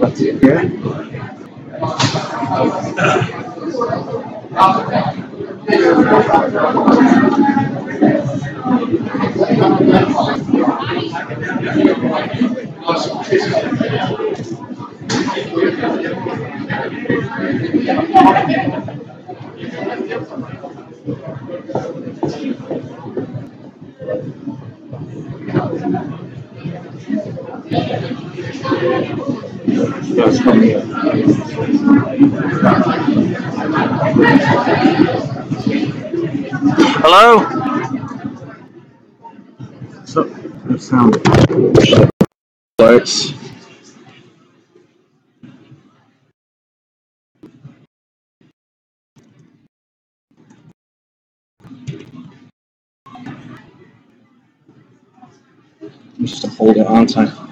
That's it here. That's from here. Hello? So, the sound works. I'm just to hold it, aren't I?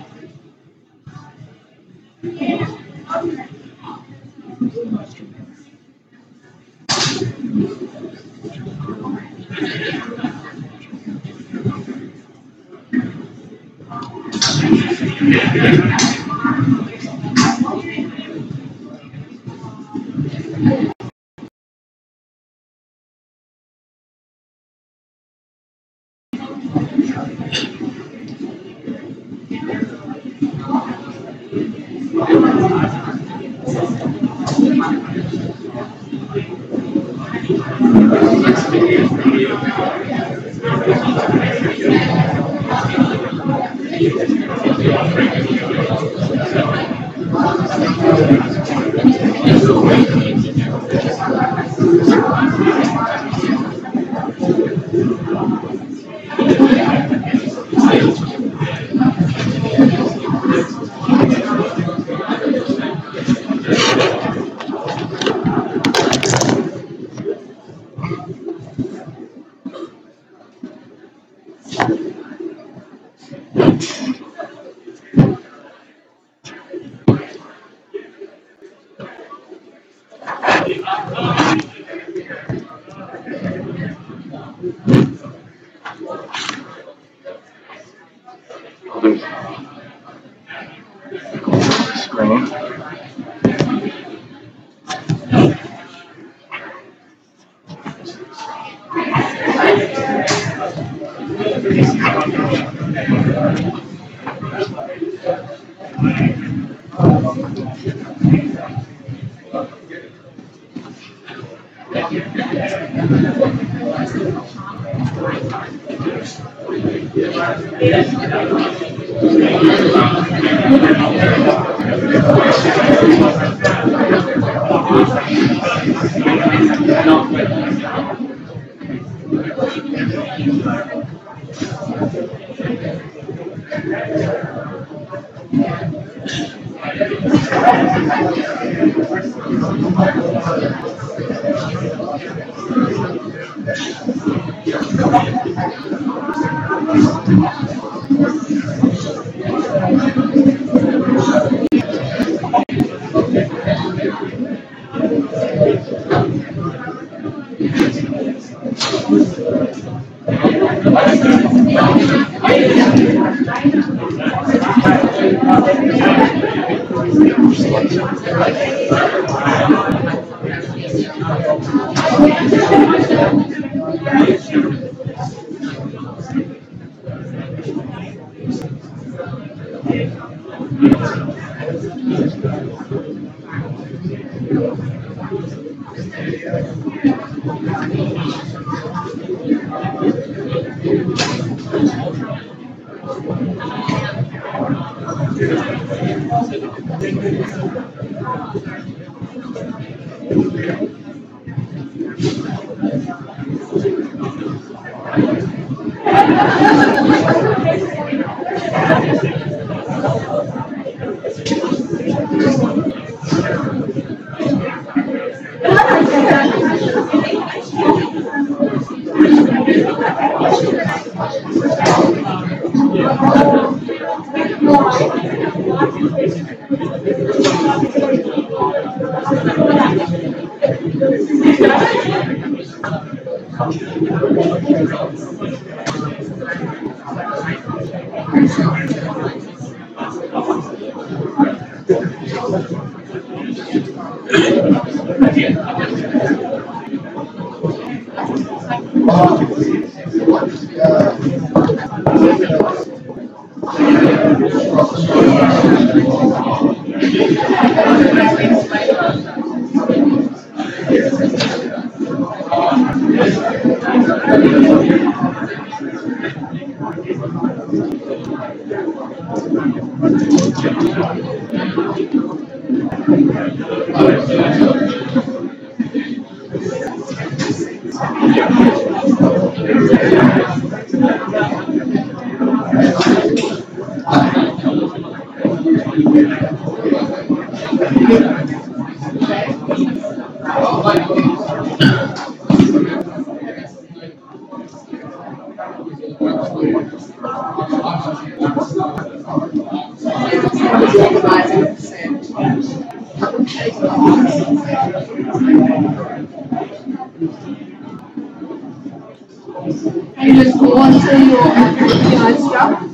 And just go on to your organized stuff.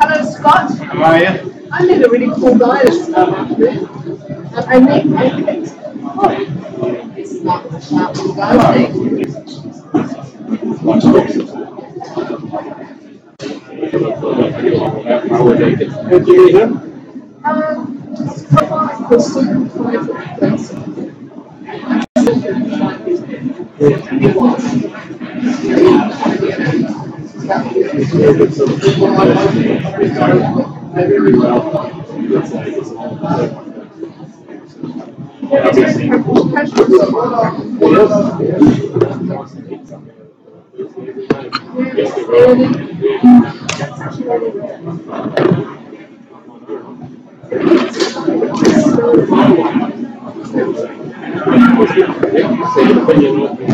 Hello, Scott. How are you? I met a really cool guy this afternoon. I picked. Oh, it's not that cool guy's name. How would they get? What do you do?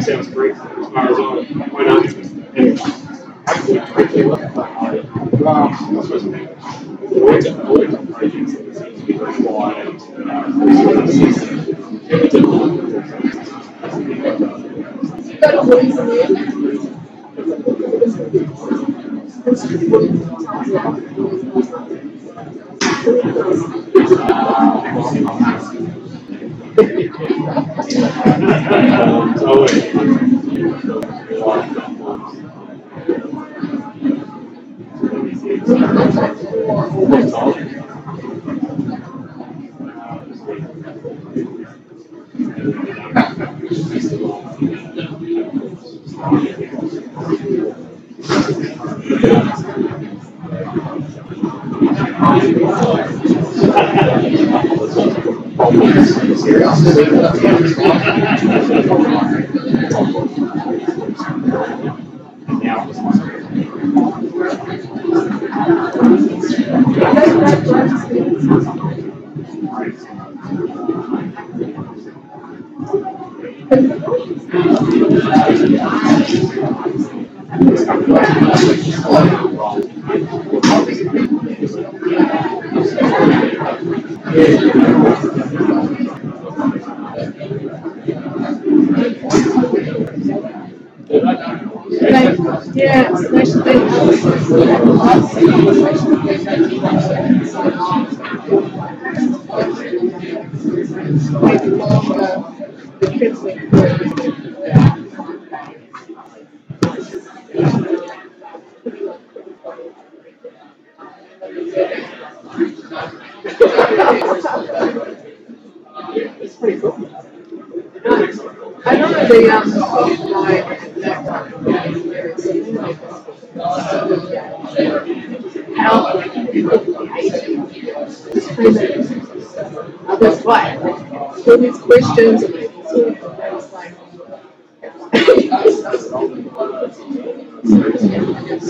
Sounds great. Why not? Yeah, especially the kids. That's why. All these questions and it's like.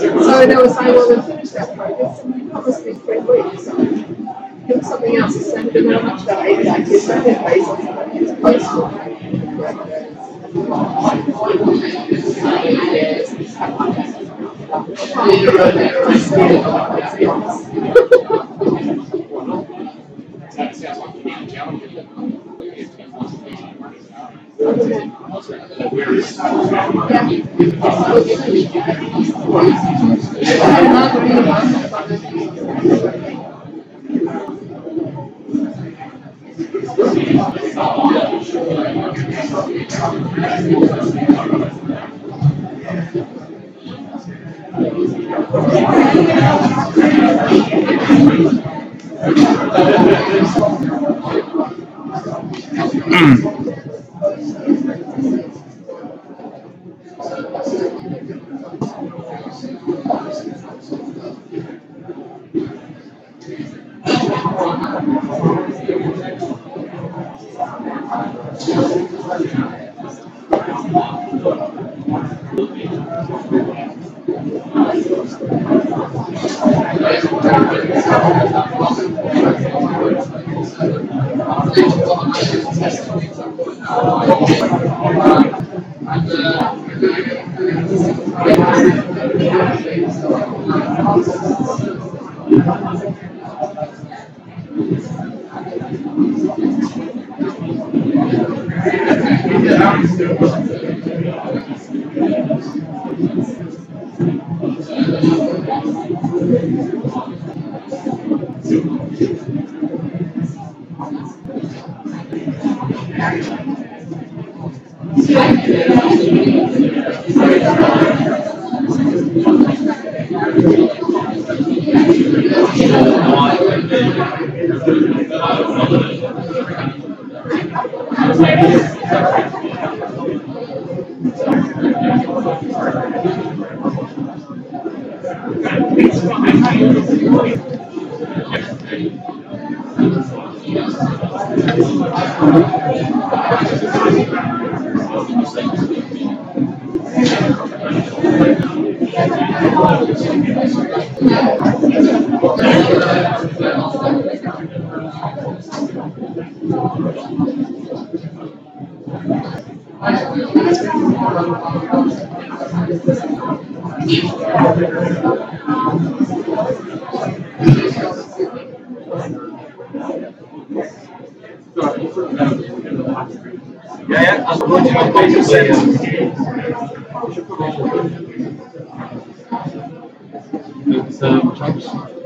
So they were saying, well, we'll finish that project and we promised in 3 weeks. So give something else to say, but not much about API. It's only a basis. It's postal.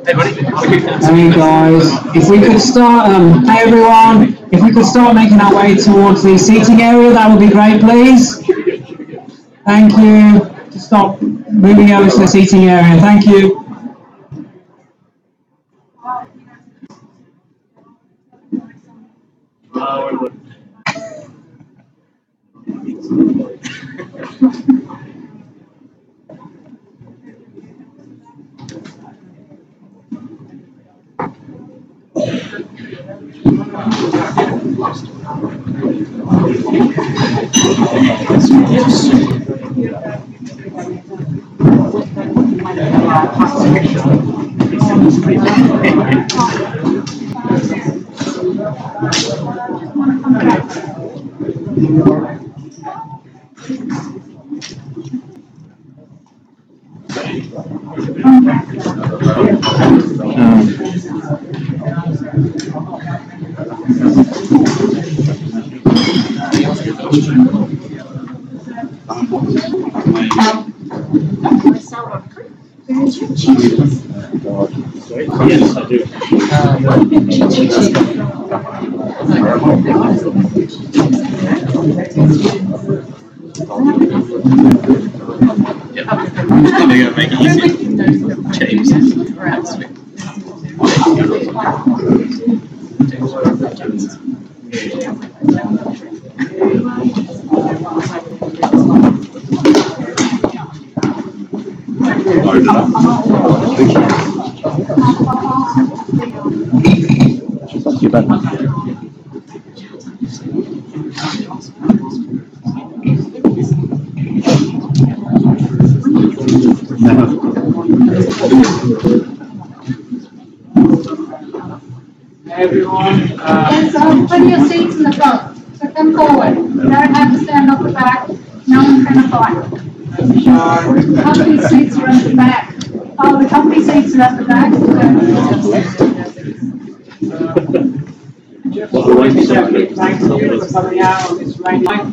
Hey guys, if we could start, hey everyone, if we could start making our way towards the seating area, that would be great, please. Thank you. To stop moving over to the seating area. Thank you. Yes, I do. They're going to make it easy. James. Everyone, There's plenty of seats in the front, so come forward. You don't have to stand off the back. No one's going to fight. The company seats are at the back. Oh, the company seats are at the back. thanks to you for coming out on this rainy night.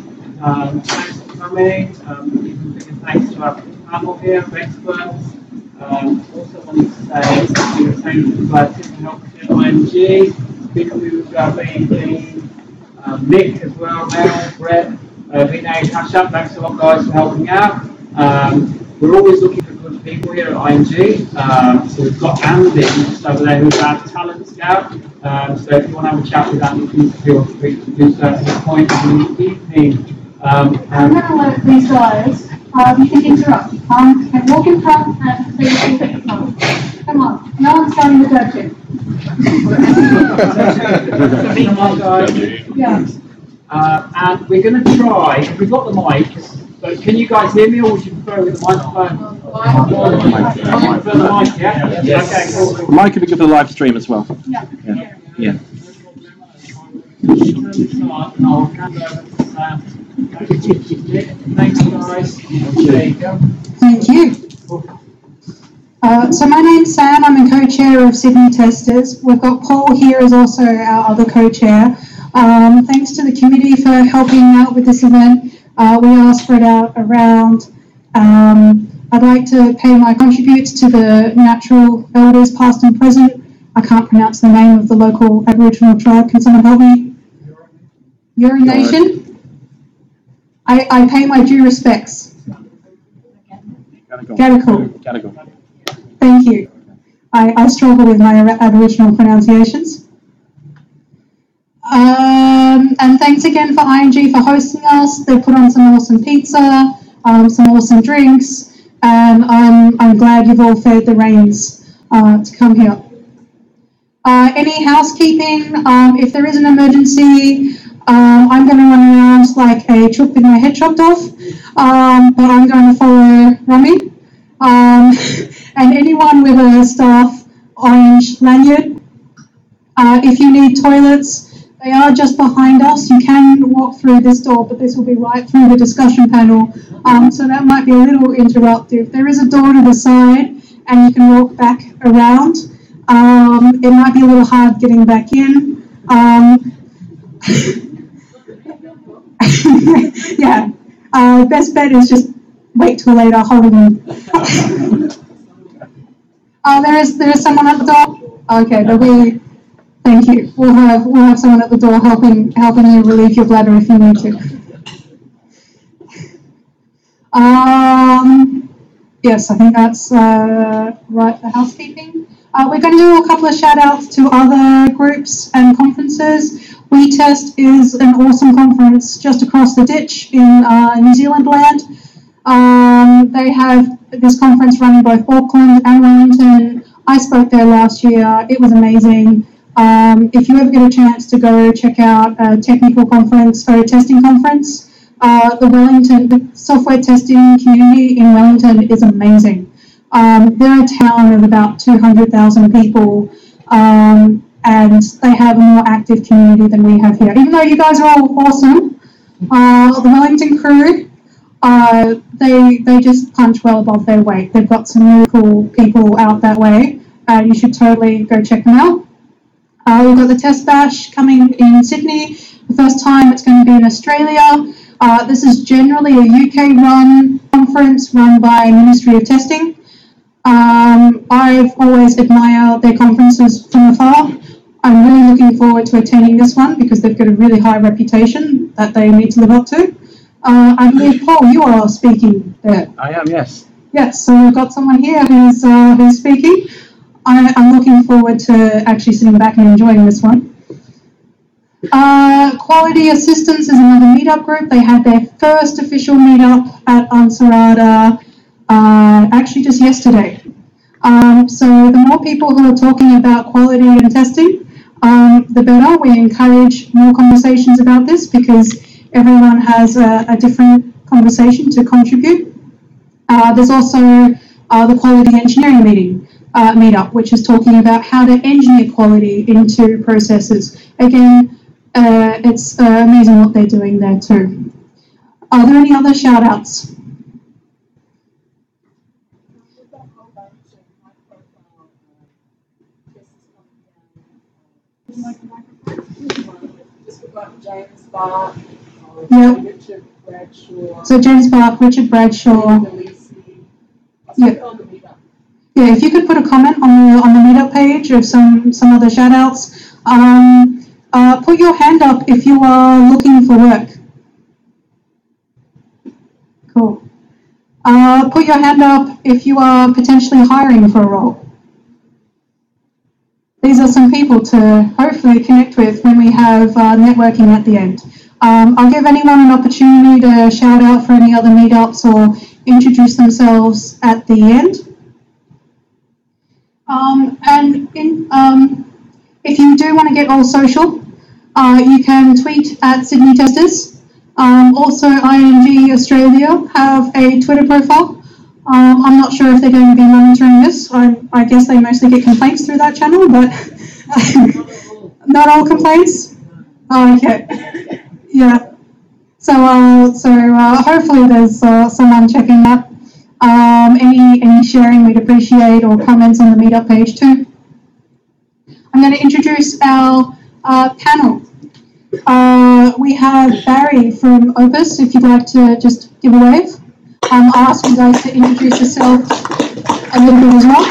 Thanks for coming. Thanks to our panel here of experts. Also wanted to say thank you to Healthcare ING, people who've been Nick as well, Mel, Brett, Vinay, Kasha, thanks a lot guys for helping out. We're always looking for good people here at ING. So we've got Andy just over there who's our talent scout. So if you want to have a chat with Andy, please feel free to do so at any point in the evening. I'm going to let these guys, you can interrupt. And walk in front and say your at the front. Come on, no one's starting the judging. Come on guys. Yeah. And we're going to try, if we've got the mic, but can you guys hear me or would you prefer with the microphone? The mic, yeah? Yes. Okay, cool. The mic could be good for the live stream as well. Yeah. Yeah. I'll hand over to Sam. Thanks guys. There you go. Thank you. So my name's Sam, I'm a co-chair of Sydney Testers. We've got Paul here as also our other co-chair. Thanks to the committee for helping out with this event. We asked for it out around. I'd like to pay my contributes to the natural elders past and present. I can't pronounce the name of the local Aboriginal tribe. Can someone help me? Eora Nation. I pay my due respects. Gadigal. Thank you. I struggle with my Aboriginal pronunciations. And thanks again for ING for hosting us. They put on some awesome pizza, some awesome drinks, and I'm glad you've all fed the rains to come here. Any housekeeping? If there is an emergency, I'm going to run around like a chook with my head chopped off, but I'm going to follow Romy. And anyone with a staff orange lanyard, if you need toilets, they are just behind us. You can walk through this door, but this will be right through the discussion panel, so that might be a little interruptive. There is a door to the side, and you can walk back around. It might be a little hard getting back in. Yeah, best bet is just wait till later, hold on. There is someone at the door? Okay, there'll be, thank you. We'll have someone at the door helping you relieve your bladder if you need to. Yes, I think that's right for housekeeping. We're going to do a couple of shout outs to other groups and conferences. WeTest is an awesome conference just across the ditch in New Zealand land. They have this conference running both Auckland and Wellington. I spoke there last year. It was amazing. If you ever get a chance to go check out a technical conference or a testing conference, the software testing community in Wellington is amazing. They're a town of about 200,000 people, and they have a more active community than we have here. Even though you guys are all awesome, the Wellington crew, they just punch well above their weight. They've got some really cool people out that way. You should totally go check them out. We've got the Test Bash coming in Sydney. The first time it's going to be in Australia. This is generally a UK-run conference run by Ministry of Testing. I've always admired their conferences from afar. I'm really looking forward to attending this one because they've got a really high reputation that they need to live up to. I believe, Paul, you are speaking there. I am, yes. Yes, so we've got someone here who's speaking. I'm looking forward to actually sitting back and enjoying this one. Quality Assistance is another meetup group. They had their first official meetup at Myranda actually just yesterday. So the more people who are talking about quality and testing, the better. We encourage more conversations about this because everyone has a different conversation to contribute. There's also the Quality Engineering meetup, which is talking about how to engineer quality into processes. Again, it's amazing what they're doing there too. Are there any other shout outs? James Bark, Yep. Richard Bradshaw, So James Bark, Richard Bradshaw. Yeah. Yeah, if you could put a comment on the meetup page of some other shout outs. Put your hand up if you are looking for work. Cool. Put your hand up if you are potentially hiring for a role. These are some people to hopefully connect with when we have networking at the end. I'll give anyone an opportunity to shout out for any other meetups or introduce themselves at the end. If you do want to get all social, you can tweet at Sydney Testers. Also, ING Australia have a Twitter profile. I'm not sure if they're going to be monitoring this. I guess they mostly get complaints through that channel, but not all complaints. Oh, okay. Yeah. So hopefully there's someone checking that. Any sharing we'd appreciate, or comments on the meetup page too. I'm going to introduce our panel. We have Barry from Opus, if you'd like to just give a wave. I'll ask you guys to introduce yourself a little bit as well.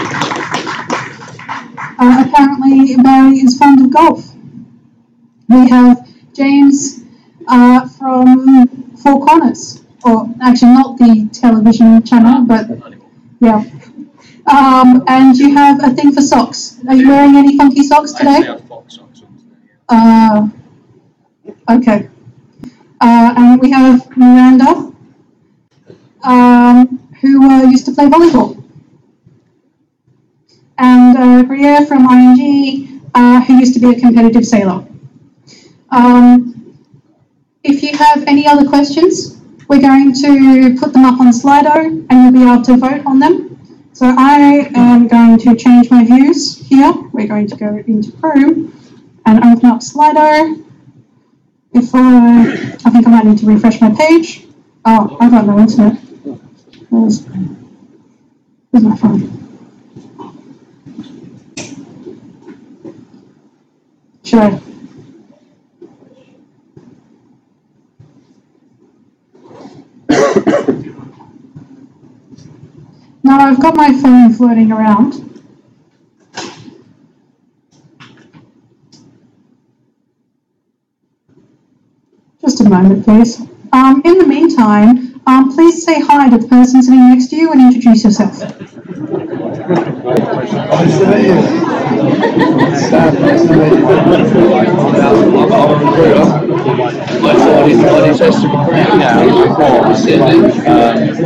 Apparently Barry is fond of golf. We have James from Four Corners, or actually not the television channel, but yeah. And you have a thing for socks. Are you wearing any funky socks today? I have box socks on today. Okay. And we have Myranda, who used to play volleyball. And Greer from ING, who used to be a competitive sailor. If you have any other questions, we're going to put them up on Slido and you'll be able to vote on them. So I am going to change my views here. We're going to go into Chrome and open up Slido. If I think I might need to refresh my page. Oh, I got no internet. Where's my phone? Should I? No, I've got my phone floating around. Just a moment, please. In the meantime, please say hi to the person sitting next to you and introduce yourself.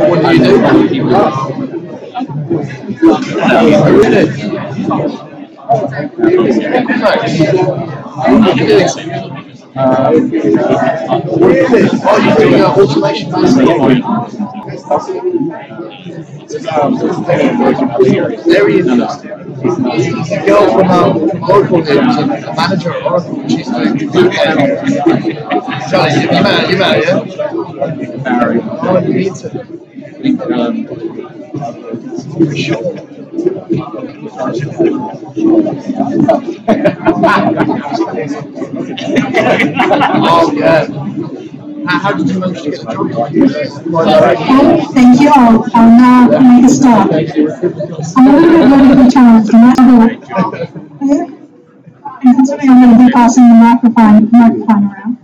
What do you do? Automation there he is. The girl from Oracle here was a manager at Oracle, and she's doing Charlie, you met her, yeah? Barry. Oh, you need to. Oh, yeah. How did you manage to get the job? Thank you all. I'll now make a start. I'm a little bit ready to be challenged, and that's all. And considering I'm going to be passing the microphone around.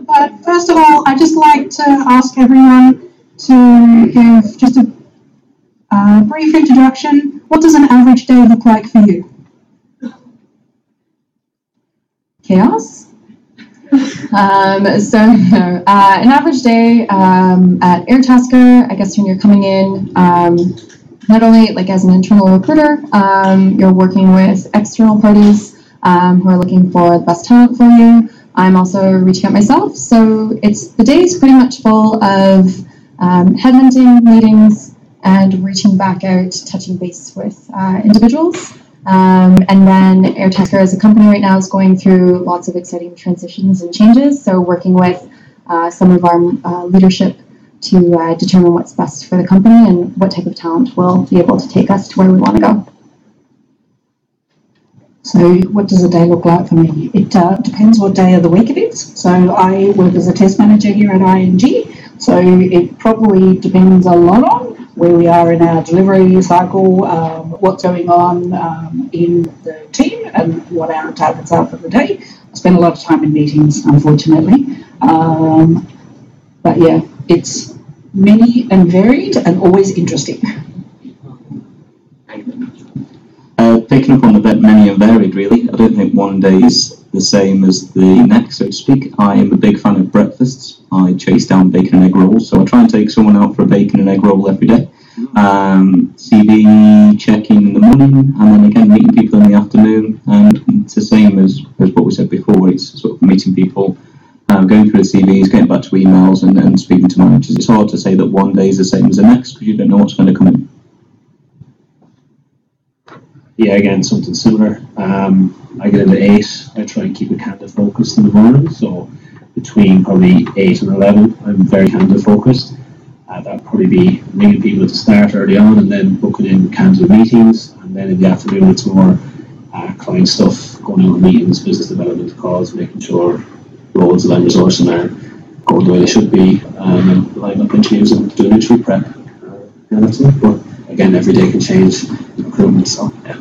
But first of all, I'd just like to ask everyone to give just a brief introduction. What does an average day look like for you? chaos. An average day at Airtasker, I guess when you're coming in, not only like as an internal recruiter, you're working with external parties who are looking for the best talent for you. I'm also reaching out myself, so the day is pretty much full of headhunting meetings and reaching back out, touching base with individuals. And then Airtasker as a company right now is going through lots of exciting transitions and changes, so working with some of our leadership to determine what's best for the company and what type of talent will be able to take us to where we want to go. So what does a day look like for me? It depends what day of the week it is. So I work as a test manager here at ING. So it probably depends a lot on where we are in our delivery cycle, what's going on in the team and what our targets are for the day. I spend a lot of time in meetings, unfortunately. But yeah, it's many and varied and always interesting. Picking up on the many and varied, really. I don't think one day is the same as the next, so to speak. I am a big fan of breakfasts. I chase down bacon and egg rolls, so I try and take someone out for a bacon and egg roll every day. CV checking in the morning, and then again meeting people in the afternoon. And it's the same as what we said before. It's sort of meeting people, going through the CVs, getting back to emails, and speaking to managers. It's hard to say that one day is the same as the next because you don't know what's going to come in. Yeah, again, something similar. I get into 8. I try and keep it candidate focused in the morning. So between probably 8 and 11, I'm very candidate focused. That'll probably be meeting people to start early on and then booking in candidate meetings. And then in the afternoon, it's more client stuff, going out on meetings, business development calls, making sure roles of land resourcing are going the way they should be, and lining up interviews and doing interview prep. Yeah, that's it. But again, every day can change recruitment, so yeah.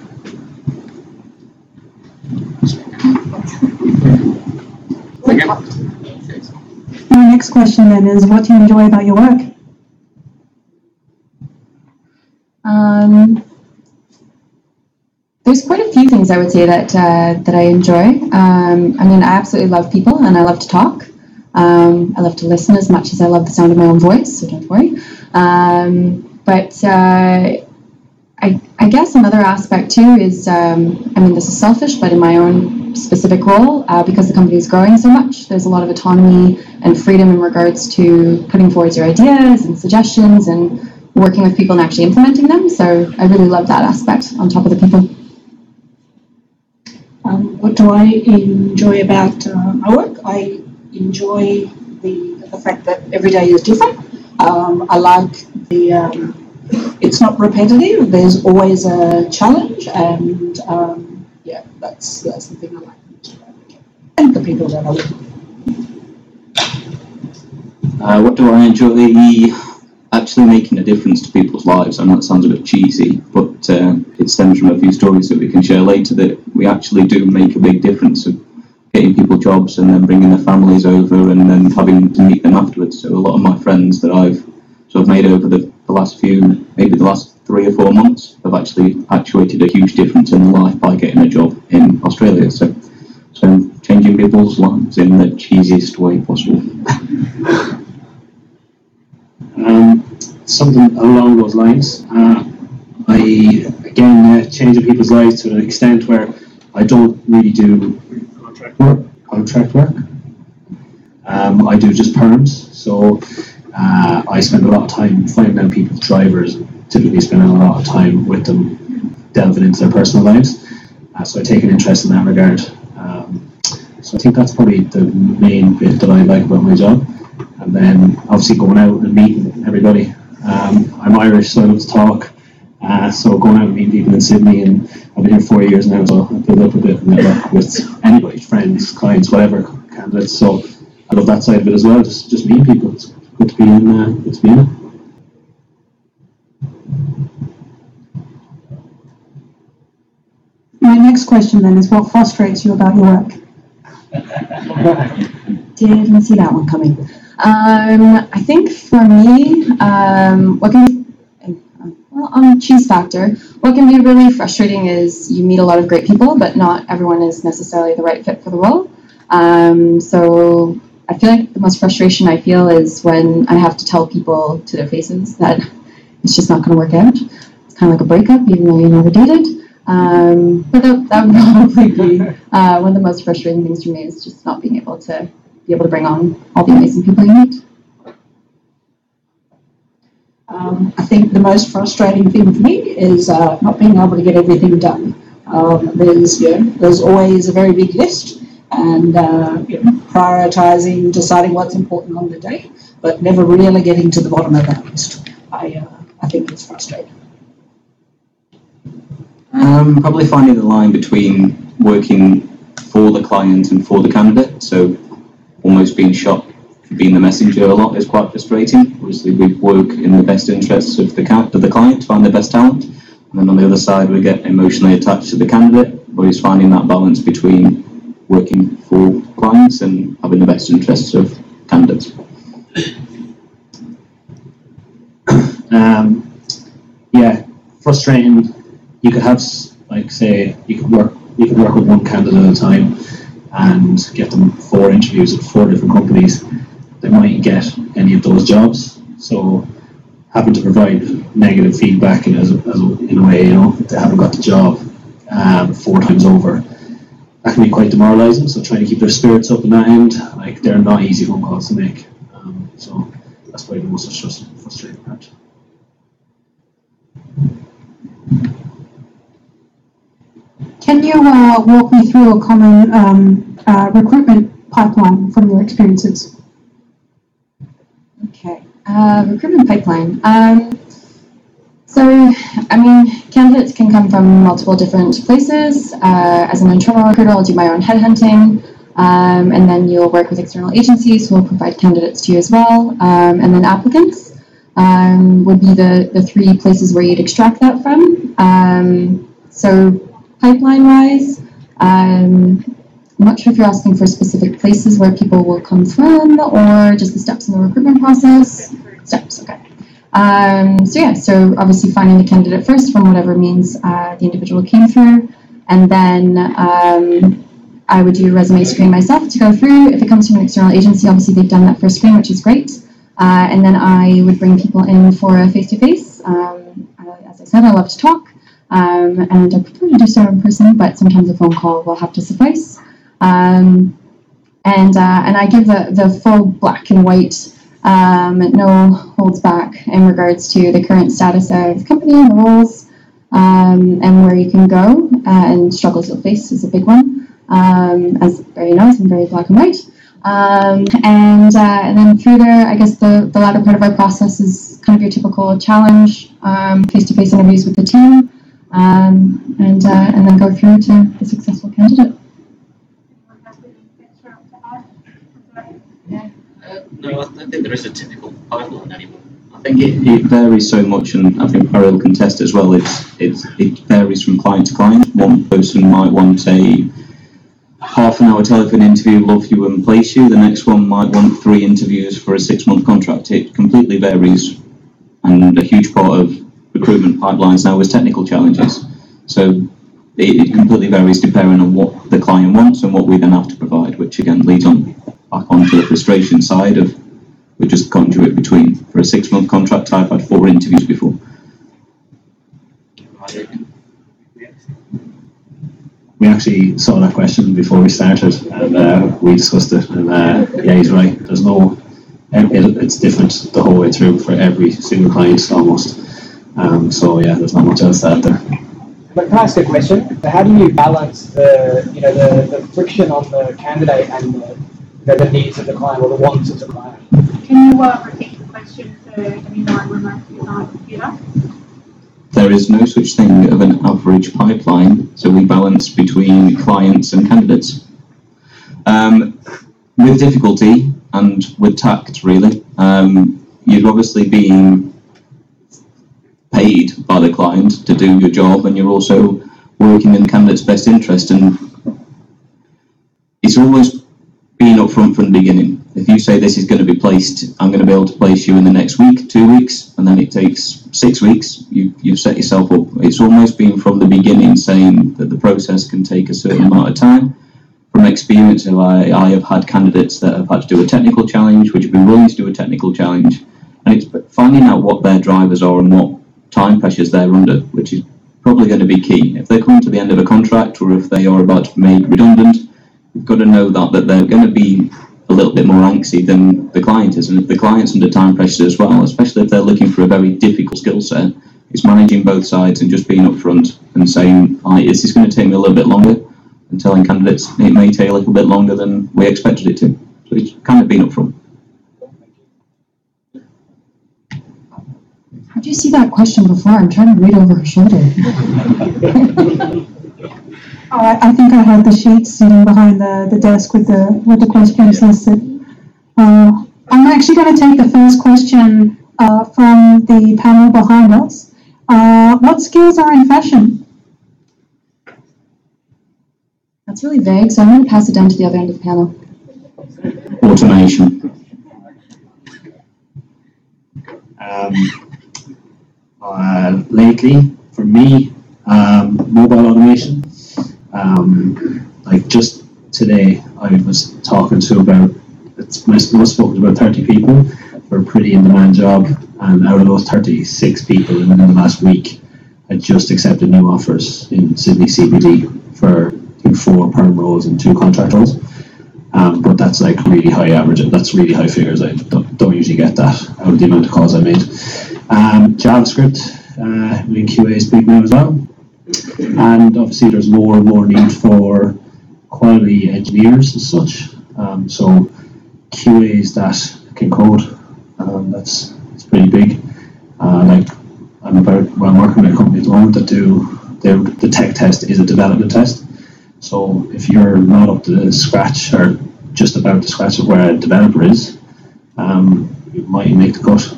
My next question then is, what do you enjoy about your work? There's quite a few things I would say that I enjoy. I mean, I absolutely love people and I love to talk. I love to listen as much as I love the sound of my own voice, so don't worry. I guess another aspect too is, I mean, this is selfish, but in my own specific role, because the company is growing so much, there's a lot of autonomy and freedom in regards to putting forward your ideas and suggestions and working with people and actually implementing them. So I really love that aspect on top of the people. What do I enjoy about my work? I enjoy the fact that every day is different. I like it's not repetitive. There's always a challenge, and yeah, that's the thing I like. And the people that I work with. What do I enjoy? Actually making a difference to people's lives. I know that sounds a bit cheesy, but it stems from a few stories that we can share later that we actually do make a big difference of getting people jobs and then bringing their families over and then having to meet them afterwards. So a lot of my friends that I've sort of made over the last few, maybe the last 3 or 4 months, have actually actuated a huge difference in their life by getting a job in Australia. So changing people's lives in the cheesiest way possible. Something along those lines. I, again, changing people's lives to an extent where I don't really do contract work. I do just perms. So I spend a lot of time finding out people's drivers, typically spending a lot of time with them, delving into their personal lives. So I take an interest in that regard. So I think that's probably the main bit that I like about my job. And then obviously going out and meeting everybody. I'm Irish, so I love to talk. So going out and meeting people in Sydney, and I've been here 4 years now, so I build up a bit of network with anybody, friends, clients, whatever, candidates. So I love that side of it as well, just meeting people. It's good to be in. Good to be in it. My next question then is, what frustrates you about your work? Didn't see that one coming. I think for me, what can be, well, on cheese factor, what can be really frustrating is you meet a lot of great people, but not everyone is necessarily the right fit for the role. So I feel like the most frustration I feel is when I have to tell people to their faces that it's just not going to work out. It's kind of like a breakup, even though you never dated. But that would probably be one of the most frustrating things for me, is just not being able to bring on all the amazing people you meet. I think the most frustrating thing for me is not being able to get everything done. There's always a very big list, and prioritising, deciding what's important on the day, but never really getting to the bottom of that list. I think it's frustrating. Probably finding the line between working for the client and for the candidate, so almost being shot for being the messenger a lot is quite frustrating. Obviously, we work in the best interests of the client to find the best talent, and then on the other side we get emotionally attached to the candidate. Always finding that balance between working for clients and having the best interests of candidates. Frustrating. You could have, like, say, you could work with one candidate at a time and get them 4 interviews at 4 different companies. They mightn't get any of those jobs, so having to provide negative feedback in a way, if they haven't got the job 4 times over, that can be quite demoralising. So trying to keep their spirits up in that end, like, they're not easy phone calls to make. So that's probably the most frustrating part. Can you walk me through a common recruitment pipeline from your experiences? Okay, recruitment pipeline. So, candidates can come from multiple different places. As an internal recruiter, I'll do my own headhunting, and then you'll work with external agencies who will provide candidates to you as well. And then applicants would be the 3 places where you'd extract that from. So, pipeline-wise, I'm not sure if you're asking for specific places where people will come from, or just the steps in the recruitment process. Steps, okay. So obviously finding the candidate first from whatever means the individual came through, and then I would do a resume screen myself to go through. If it comes from an external agency, obviously they've done that first screen, which is great. And then I would bring people in for a face-to-face. As I said, I love to talk, and I prefer to do so in person, but sometimes a phone call will have to suffice. And I give the full black and white, no holds back in regards to the current status of the company and the roles, and where you can go, and struggles you'll face is a big one. As Barry knows, I'm very black and white. And then through there, I guess the latter part of our process is kind of your typical challenge, face-to-face interviews with the team, and then go through to the successful candidate. No, I don't think there is a typical pipeline anymore. I think it varies so much, and I think Meryl can test as well. It varies from client to client. One person might want a half-an-hour telephone interview, love you and place you. The next one might want 3 interviews for a 6-month contract. It completely varies, and a huge part of recruitment pipelines now is technical challenges. So it completely varies depending on what the client wants and what we then have to provide, which again leads on back onto the frustration side of we just conduit between. For a 6-month contract, I've had 4 interviews before. We actually saw that question before we started, and we discussed it, and yeah, he's right. There's no, it's different the whole way through for every single client almost. So yeah, there's not much else to add there. But can I ask a question? How do you balance the friction on the candidate and the needs of the client, or the wants of the client? Can you repeat the question for anyone remotely on computer? There is no such thing of an average pipeline, so we balance between clients and candidates. With difficulty and with tact, really. You're obviously being paid by the client to do your job, and you're also working in the candidate's best interest, and it's always being upfront from the beginning. If you say this is going to be placed, I'm going to be able to place you in the next week, 2 weeks, and then it takes 6 weeks, you've set yourself up. It's almost been from the beginning saying that the process can take a certain amount of time. from experience, I have had candidates that have had to do a technical challenge, which have been willing to do a technical challenge, and it's finding out what their drivers are and what time pressures they're under, which is probably going to be key. If they're coming to the end of a contract, or if they are about to be made redundant, you've got to know that they're going to be a little bit more angsty than the client is, and if the client's under time pressure as well, especially if they're looking for a very difficult skill set, it's managing both sides and just being upfront and saying, this is going to take me a little bit longer, and telling candidates it may take a little bit longer than we expected it to. So it's kind of being upfront. How do you see that question before? I'm trying to read over her shoulder. I think I had the sheets sitting behind the desk with the questions listed. I'm actually going to take the first question from the panel behind us. What skills are in fashion? That's really vague, so I'm going to pass it down to the other end of the panel. Automation. Lately, for me, mobile automation. Like just today, I was talking to most spoken to about 30 people for a pretty in-demand job, and out of those 36 people within the last week, I just accepted new offers in Sydney CBD for 4 perm roles and 2 contract roles. But that's like really high average. That's really high figures. I don't usually get that out of the amount of calls I made. JavaScript in QA is big now as well. And obviously there's more and more need for quality engineers as such. So QAs that can code, it's pretty big. Like I'm working with a company at the moment that the tech test is a development test. So if you're not up to scratch or just about to scratch of where a developer is, you might make the cut.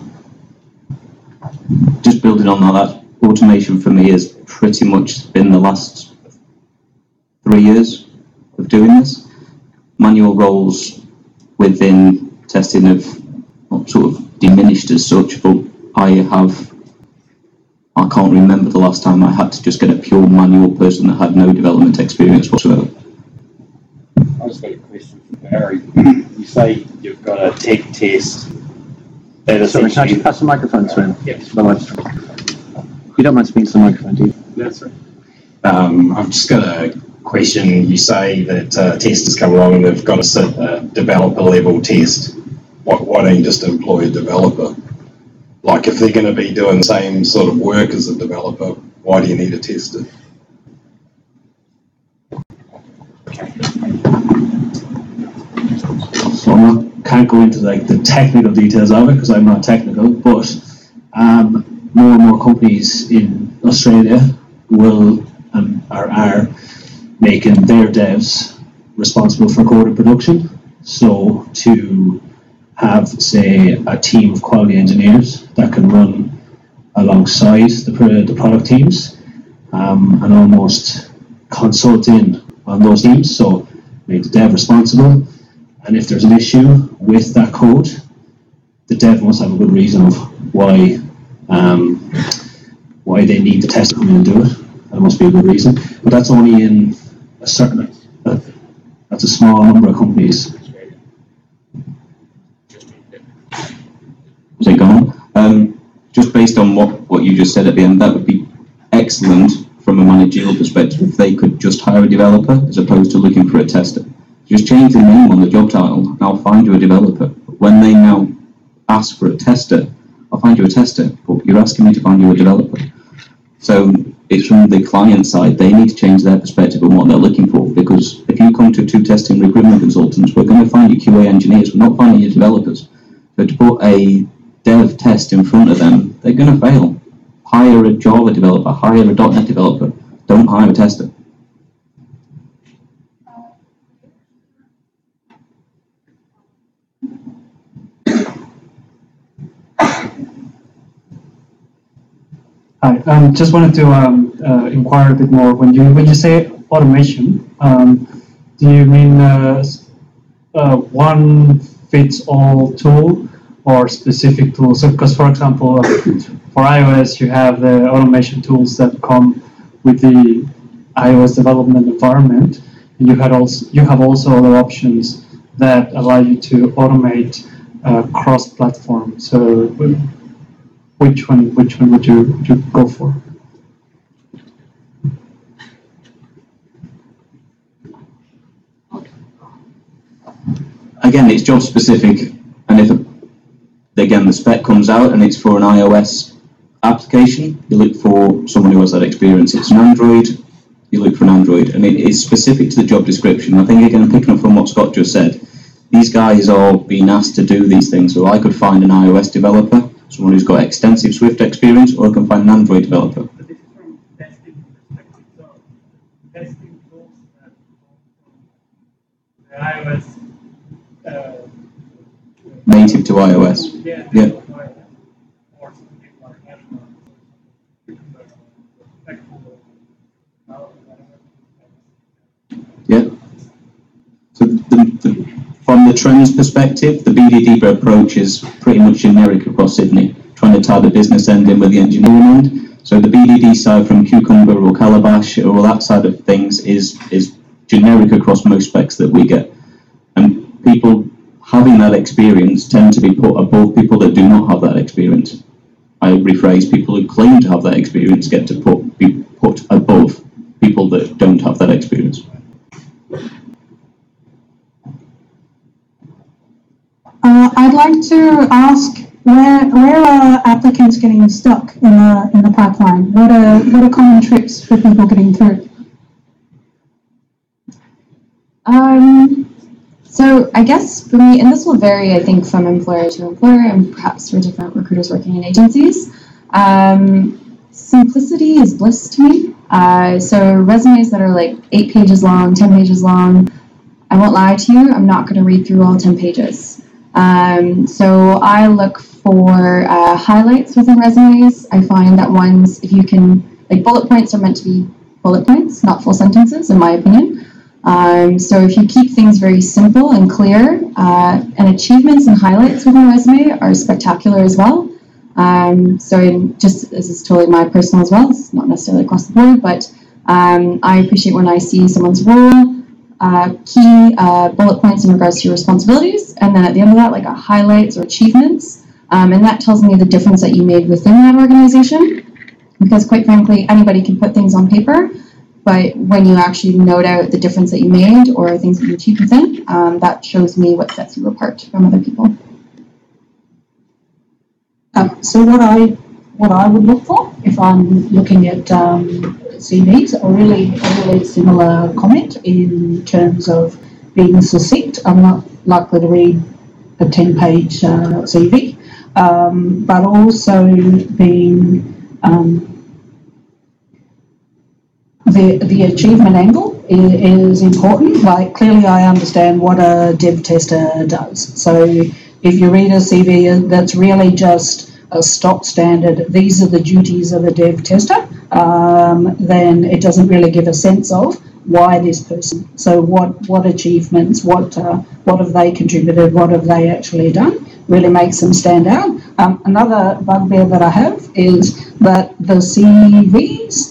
Just building on that, automation for me has pretty much been the last 3 years of doing this. Manual roles within testing have not sort of diminished as such, but I can't remember the last time I had to just get a pure manual person that had no development experience whatsoever. I just got a question for Barry. You say you've got a tech test. Sorry, can I just pass the microphone to him? Yes. You don't mind speaking to the microphone, do you? That's right. I've just got a question. You say that testers come along and they've got to sit a developer level test. Why don't you just employ a developer? Like if they're going to be doing the same sort of work as a developer, why do you need a tester? So I can't go into like the technical details of it because I'm not technical, but more and more companies in Australia will are making their devs responsible for code and production. So to have, say, a team of quality engineers that can run alongside the product teams and almost consult in on those teams. So make the dev responsible, and if there's an issue with that code, the dev must have a good reason of why they need the test to come in and do it. That must be a good reason. But that's only in a certain, that's a small number of companies. Is it gone? Just based on what you just said at the end, that would be excellent from a managerial perspective if they could just hire a developer as opposed to looking for a tester. Just change the name on the job title and I'll find you a developer. When they now ask for a tester, I'll find you a tester, but you're asking me to find you a developer. So it's from the client side, they need to change their perspective on what they're looking for, because if you come to 2 testing recruitment consultants, we're going to find you QA engineers, we're not finding you developers. So to put a dev test in front of them, they're going to fail. Hire a Java developer, hire a .NET developer, don't hire a tester. Hi, just wanted to inquire a bit more. When you say automation, do you mean one fits all tool or specific tools? So, because for example, for iOS you have the automation tools that come with the iOS development environment, You have also other options that allow you to automate cross-platform. So which one would you go for? Again, it's job specific, and if the spec comes out and it's for an iOS application, you look for someone who has that experience. It's an Android, you look for an Android, and it's specific to the job description. I think, again, picking up from what Scott just said, these guys are being asked to do these things. So I could find an iOS developer, someone who's got extensive Swift experience, or I can find an Android developer. But this is from testing perspective. So testing tools that the iOS Native to iOS. Yeah. Or something like Yeah. So from the trends perspective, the BDD approach is pretty much generic across Sydney, trying to tie the business end in with the engineering end. So the BDD side from Cucumber or Calabash or all that side of things is generic across most specs that we get. And people having that experience tend to be put above people that do not have that experience. I rephrase, people who claim to have that experience get to be put above people that don't have that experience. I'd like to ask where are applicants getting stuck in the pipeline? What are common tricks for people getting through? So I guess for me, and this will vary, I think, from employer to employer and perhaps for different recruiters working in agencies, simplicity is bliss to me. So resumes that are like 8 pages long, 10 pages long, I won't lie to you, I'm not going to read through all 10 pages. So I look for highlights within resumes. I find that ones, if you can, like bullet points are meant to be bullet points, not full sentences, in my opinion. So if you keep things very simple and clear, and achievements and highlights within a resume are spectacular as well. So just, this is totally my personal as well, it's not necessarily across the board, but I appreciate when I see someone's role, key bullet points in regards to your responsibilities, and then at the end of that, like a highlights or achievements, and that tells me the difference that you made within that organization, because quite frankly, anybody can put things on paper, but when you actually note out the difference that you made or things that you achieved within, that shows me what sets you apart from other people. So what I would look for if I'm looking at CVs, a really similar comment in terms of being succinct. I'm not likely to read a 10-page CV, but also being the achievement angle is important. Like, clearly I understand what a dev tester does. So if you read a CV that's really just a stock standard, these are the duties of a dev tester, then it doesn't really give a sense of why this person. So what achievements, what have they contributed, what have they actually done, really makes them stand out. Another bugbear that I have is that the CVs,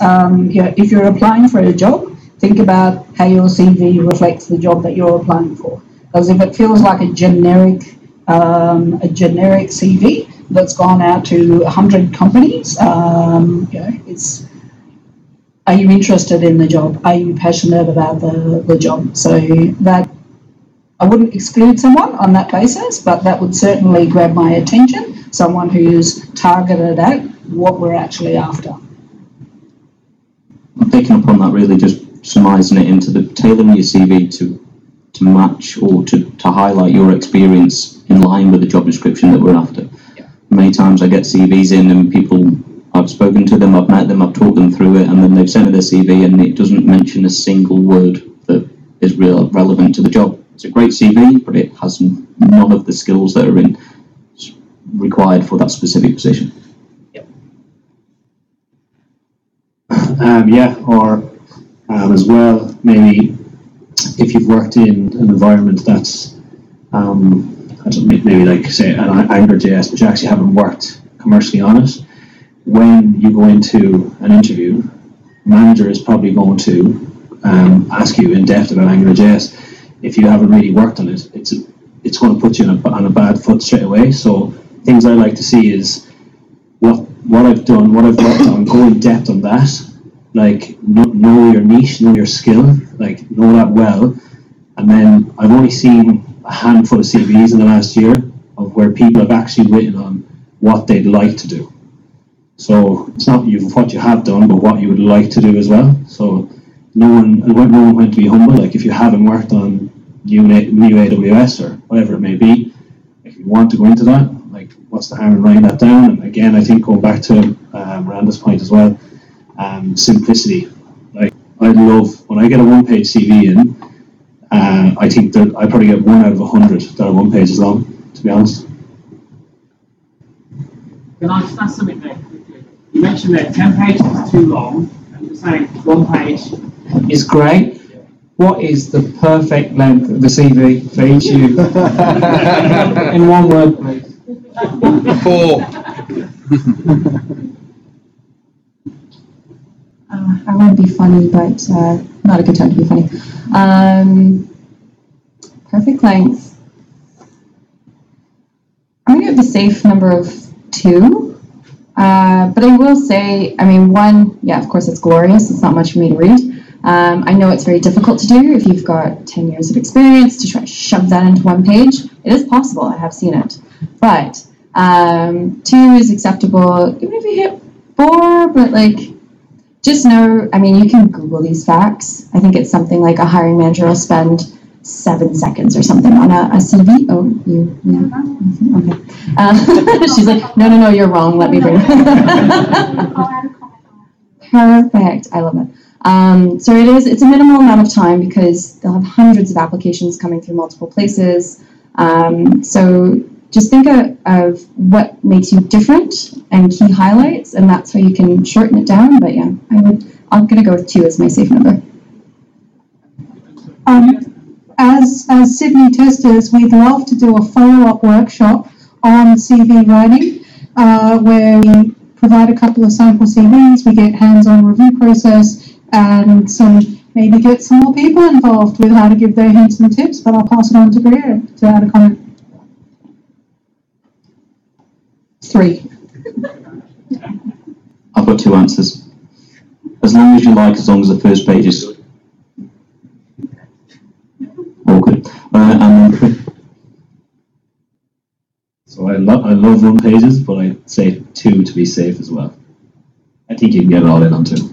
if you're applying for a job, think about how your CV reflects the job that you're applying for. Because if it feels like a generic CV that's gone out to 100 companies, it's, are you interested in the job? Are you passionate about the job? So that, I wouldn't exclude someone on that basis, but that would certainly grab my attention, someone who's targeted at what we're actually after. I'm picking up on that, really just summarising it into the tailoring your CV to match or to highlight your experience in line with the job description that we're after. Yeah. Many times I get CVs in and people, I've spoken to them, I've met them, I've talked them through it, and then they've sent me their CV and it doesn't mention a single word that is relevant to the job. It's a great CV, but it has none of the skills that are required for that specific position. Yep. As well, maybe if you've worked in an environment that's, maybe like say an Angular.js, but you actually haven't worked commercially on it, when you go into an interview, manager is probably going to ask you in depth about AngularJS, if you haven't really worked on it, it's going to put you on a bad foot straight away. So things I like to see is what I've done, what I've worked on, go in depth on that, like know your niche, know your skill, like know that well. And then I've only seen a handful of CVs in the last year of where people have actually written on what they'd like to do. So it's not what you have done, but what you would like to do as well. So no one went to be humble. Like if you haven't worked on new AWS or whatever it may be, if you want to go into that, like what's the harm in writing that down? And again, I think going back to Myranda's point as well, simplicity. Like I love when I get a one-page CV in. I think that I probably get 1 out of 100 that are 1 page long, to be honest. Can I just ask something there quickly? You mentioned that 10 pages is too long, and you're saying 1 page is great. What is the perfect length of the CV for each of you? In 1 word, please. 4. I won't be funny, but not a good time to be funny. Perfect length. I'm going to have the safe number of 2. But I will say, I mean, 1, yeah, of course it's glorious. It's not much for me to read. I know it's very difficult to do if you've got 10 years of experience to try to shove that into 1 page. It is possible. I have seen it. But 2 is acceptable, even if you hit 4, but like, just know, I mean, you can Google these facts. I think it's something like a hiring manager will spend 7 seconds or something on a CV. Oh, you, yeah. Okay. She's like, no, you're wrong. Let me bring it. Perfect. I love it. So it's a minimal amount of time because they'll have hundreds of applications coming through multiple places. So just think of what makes you different and key highlights, and that's how you can shorten it down. But yeah, I'm going to go with 2 as my safe number. As Sydney testers, we'd love to do a follow-up workshop on CV writing, where we provide a couple of sample CVs, we get hands-on review process, and maybe get some more people involved with how to give their hints and tips. But I'll pass it on to Greer to add a comment. 3. I've got 2 answers. As long as you like, as long as the first page is awkward. And number 3. So I love 1 pages, but I'd say 2 to be safe as well. I think you can get it all in on 2.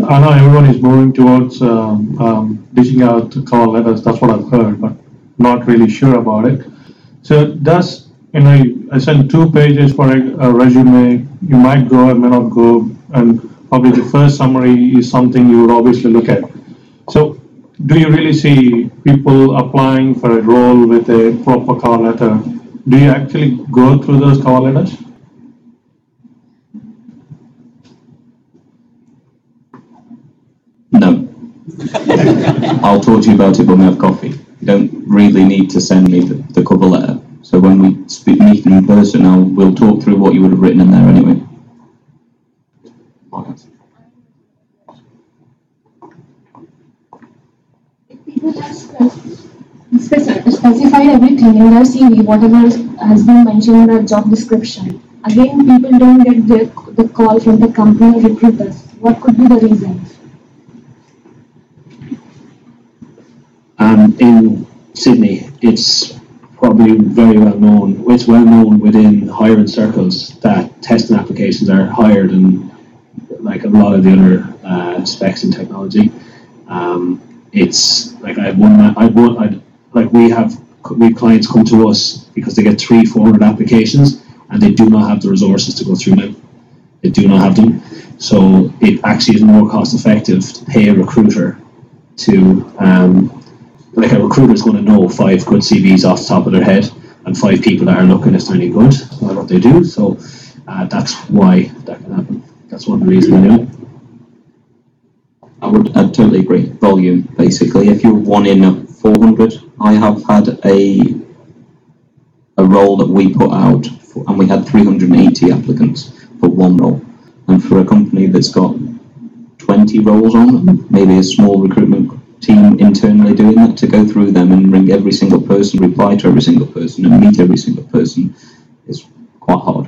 I know everyone is moving towards dishing out cover letters. That's what I've heard, but not really sure about it. So I sent 2 pages for a resume. You might go, I may not go, and probably the first summary is something you would obviously look at. So do you really see people applying for a role with a proper cover letter? Do you actually go through those cover letters? No. I'll talk to you about it when we have coffee. You don't really need to send me the cover letter. So when we meet in person, we'll talk through what you would have written in there anyway. Specify everything in their CV, whatever has been mentioned in their job description. Again, people don't get the call from the company recruiters. What could be the reason? In Sydney, it's probably very well known. It's well known within hiring circles that testing applications are higher than like a lot of the other specs in technology. It's like we have clients come to us because they get 300-400 applications and they do not have the resources to go through them. They do not have them. So it actually is more cost effective to pay a recruiter to like a recruiter is going to know 5 good CVs off the top of their head and 5 people that are looking if they're any good at what they do. So that's why that can happen. That's one reason anyway. I'd totally agree. Volume, basically. If you're 1 in 400, I have had a a role that we put out, and we had 380 applicants for one role. And for a company that's got 20 roles on, maybe a small recruitment team internally doing that, to go through them and ring every single person, reply to every single person, and meet every single person is quite hard.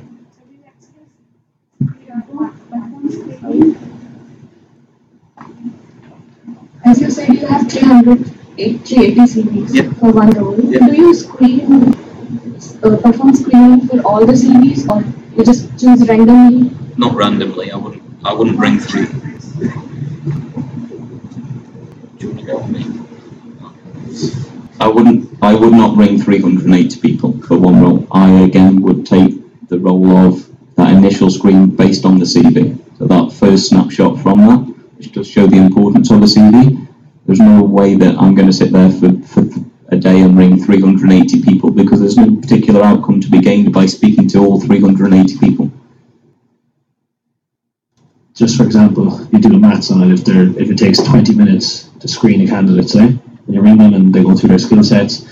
As you said, you have 380 CVs for one role. Yeah. Do you screen, perform screening for all the CVs, or you just choose randomly? Not randomly. I wouldn't bring three. I would not bring 380 people for one role. I again would take the role of that initial screen based on the CV. So that first snapshot from that, which does show the importance of the CV. There's no way that I'm going to sit there for a day and ring 380 people, because there's no particular outcome to be gained by speaking to all 380 people. Just for example, you do the maths on it. If it takes 20 minutes to screen a candidate, say, and you ring them and they go through their skill sets,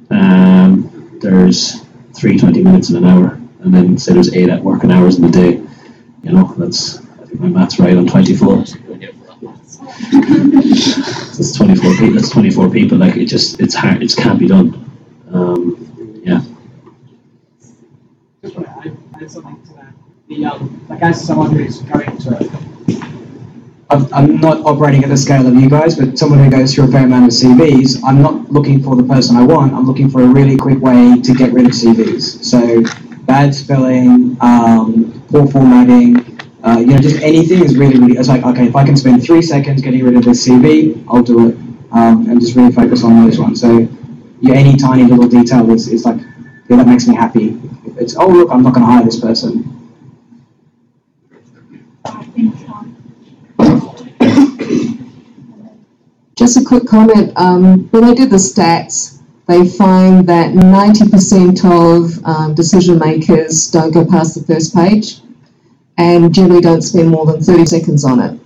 there's 20 minutes in an hour, and then say there's 8 working hours in the day. You know, that's, I think my maths right on 24. It's 24 people. It's 24 people. Like it's hard. It can't be done. Yeah. Just want to add something to that. Like as someone who's going to, I'm not operating at the scale of you guys, but someone who goes through a fair amount of CVs, I'm not looking for the person I want. I'm looking for a really quick way to get rid of CVs. So bad spelling, poor formatting, just anything is really, it's like, okay, if I can spend 3 seconds getting rid of this CV, I'll do it, and just really focus on those ones. So any tiny little detail is like, yeah, that makes me happy. It's, oh look, I'm not going to hire this person. Just a quick comment. When they did the stats, they find that 90% of decision makers don't go past the first page and generally don't spend more than 30 seconds on it.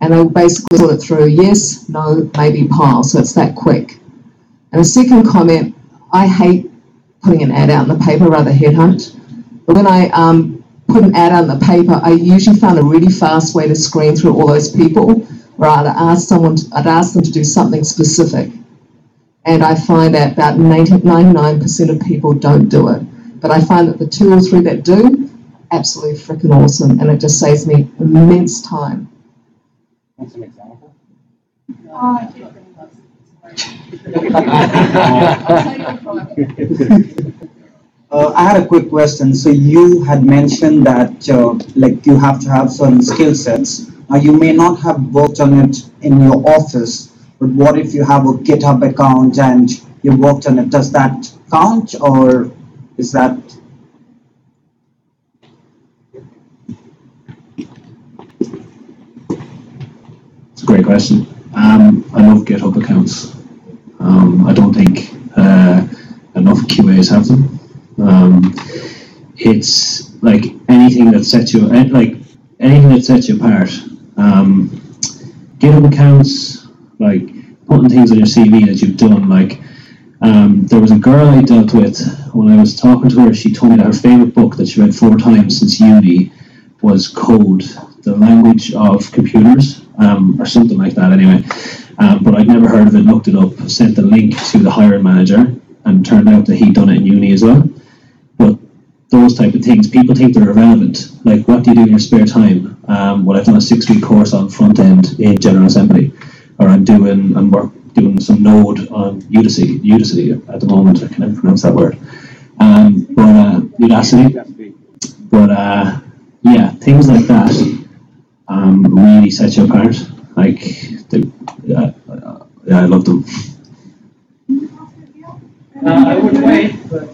And they basically sort it through yes, no, maybe pass, so it's that quick. And a second comment, I hate putting an ad out in the paper, rather headhunt. But when I put an ad out in the paper, I usually found a really fast way to screen through all those people, where I'd ask them to do something specific. And I find that about 99% of people don't do it. But I find that the 2 or 3 that do, absolutely freaking awesome, and it just saves me immense time. What's an example? I had a quick question. So you had mentioned that like you have to have certain skill sets. Now you may not have worked on it in your office, but what if you have a GitHub account and you worked on it? Does that count, or is that? It's a great question. I love GitHub accounts. I don't think enough QAs have them. It's like anything that sets you apart. GitHub accounts, like putting things on your CV that you've done. Like there was a girl I dealt with when I was talking to her. She told me that her favorite book that she read 4 times since uni was Code, the Language of Computers, or something like that. Anyway, but I'd never heard of it. Looked it up, sent the link to the hiring manager, and turned out that he'd done it in uni as well. But those type of things, people think they're irrelevant. Like, what do you do in your spare time? Well, I've done a 6-week course on front end in General Assembly, or I'm doing some Node on Udacity at the moment. I can never pronounce that word. Udacity. But yeah, things like that really set you apart. Like, yeah, I love them. I would wait, but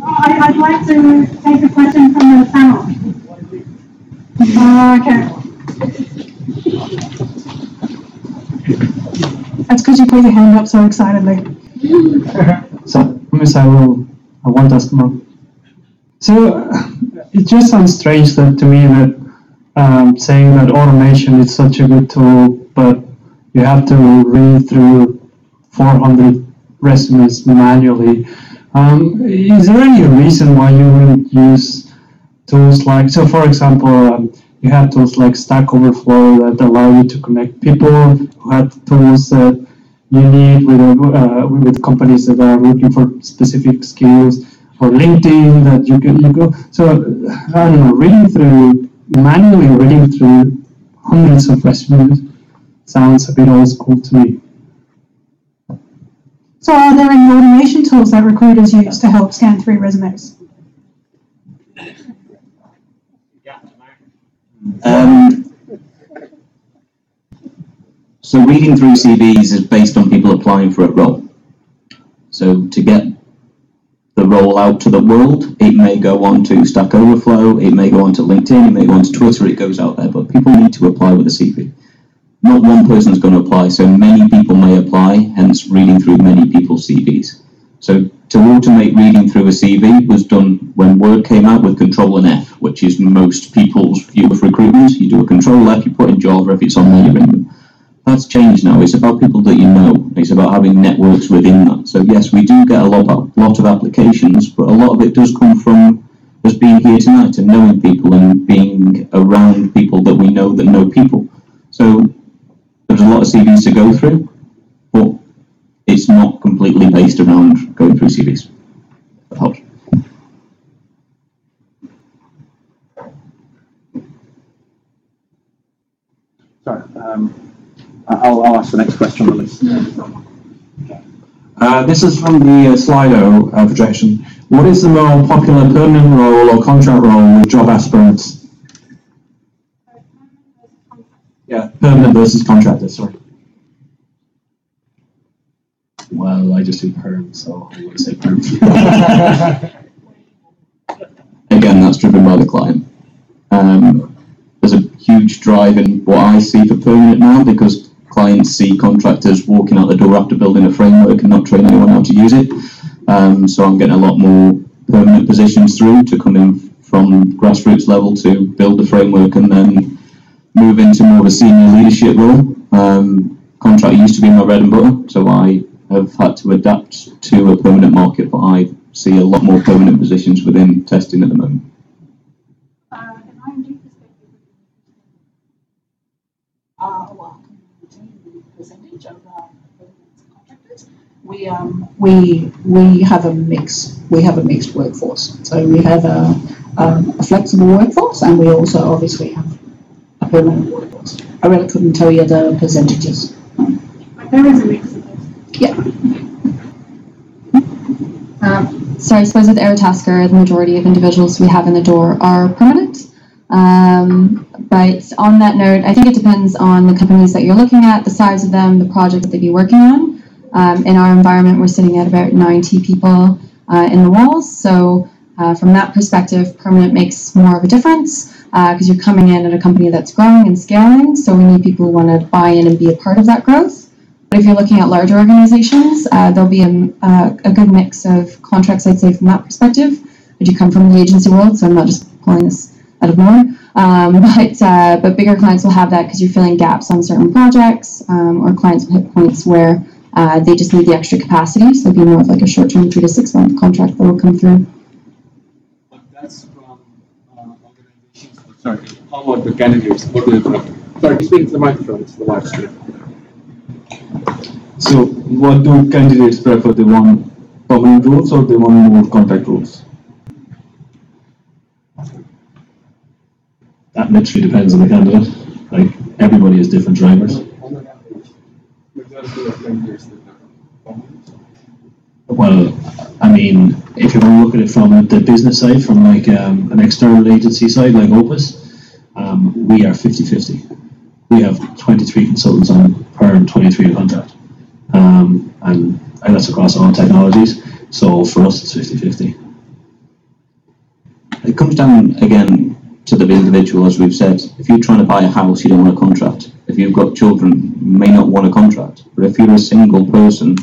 I'd like to take a question from the panel. Okay. That's because you put your hand up so excitedly. So, Miss, I won't ask more. So, it just sounds strange that to me that saying that automation is such a good tool, but you have to read through 400 resumes manually Is there any reason why you wouldn't use tools like, so for example, you have tools like Stack Overflow that allow you to connect people, who have tools that you need with companies that are looking for specific skills, or LinkedIn that you go. So I don't know, manually reading through hundreds of resumes sounds a bit old school to me. So are there any automation tools that recruiters use to help scan through resumes? So reading through CVs is based on people applying for a role. So to get the role out to the world, it may go on to Stack Overflow, it may go on to LinkedIn, it may go on to Twitter, it goes out there, but people need to apply with a CV. Not one person's going to apply, so many people may apply, hence reading through many people's CVs. So to automate reading through a CV was done when Word came out with Control and F, which is most people's view of recruitment. You do a Control F, you put in Java, if it's on there, you ring them. That's changed now. It's about people that you know. It's about having networks within that. So yes, we do get a lot of applications, but a lot of it does come from us being here tonight and knowing people and being around people that we know that know people. So there's a lot of CVs to go through, but it's not completely based around going through CVs. That helps. Sorry, I'll ask the next question on the list. This is from the Slido projection. What is the more popular permanent role or contract role with job aspirants? Yeah, permanent versus contractor, sorry. Well, I just do perm, so I would say perm. Again, that's driven by the client. There's a huge drive in what I see for permanent now, because clients see contractors walking out the door after building a framework and not training anyone how to use it. So I'm getting a lot more permanent positions through to come in from grassroots level to build a framework and then move into more of a senior leadership role. Contract used to be my bread and butter, so I have had to adapt to a permanent market, but I see a lot more permanent positions within testing at the moment. Percentage of contractors. We have a mix. We have a mixed workforce. So we have a flexible workforce, and we also obviously have a permanent workforce. I really couldn't tell you the percentages. There is a mix. Yeah. So I suppose with Airtasker, the majority of individuals we have in the door are permanent. But on that note, I think it depends on the companies that you're looking at, the size of them, the project that they'd be working on. In our environment, we're sitting at about 90 people in the walls. So from that perspective, permanent makes more of a difference because you're coming in at a company that's growing and scaling. So we need people who want to buy in and be a part of that growth. But if you're looking at larger organizations, there'll be a good mix of contracts, I'd say, from that perspective. I do come from the agency world, so I'm not just pulling this out of nowhere. But bigger clients will have that because you're filling gaps on certain projects, or clients will hit points where they just need the extra capacity. So it'll be more of like a short-term 3 to 6 month contract that will come through. That's from organizations. Sorry, how about the candidates? What do they prefer? Sorry, speak to the microphone. It's the live stream. So, what do candidates prefer? They want permanent roles or they want more contract roles? That literally depends on the candidate. Like, everybody has different drivers. Well, I mean, if you want to look at it from the business side, from like an external agency side, like Opus, we are 50-50. We have 23 consultants on perm, 23 on contract. And that's across all technologies. So for us, it's 50-50. It comes down, again, to the individual, as we've said. If you're trying to buy a house, you don't want a contract. If you've got children, you may not want a contract. But if you're a single person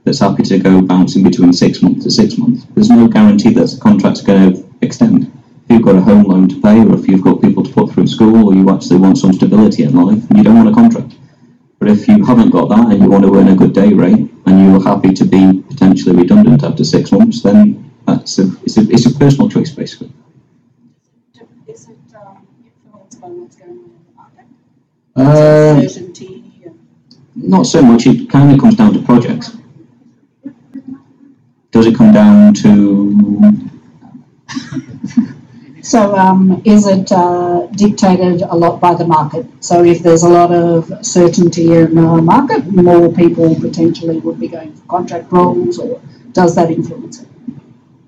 that's happy to go bouncing between 6 months to 6 months, there's no guarantee that the contract's going to extend. If you've got a home loan to pay, or if you've got people to put through school, or you actually want some stability in life, you don't want a contract. But But if you haven't got that and you want to earn a good day rate and you're happy to be potentially redundant after 6 months, then it's a personal choice, basically. Is it influenced by what's going on in the market? Certainty? Not so much. It kind of comes down to projects. Does it come down to... So is it dictated a lot by the market? So if there's a lot of certainty in the market, more people potentially would be going for contract roles, or does that influence it?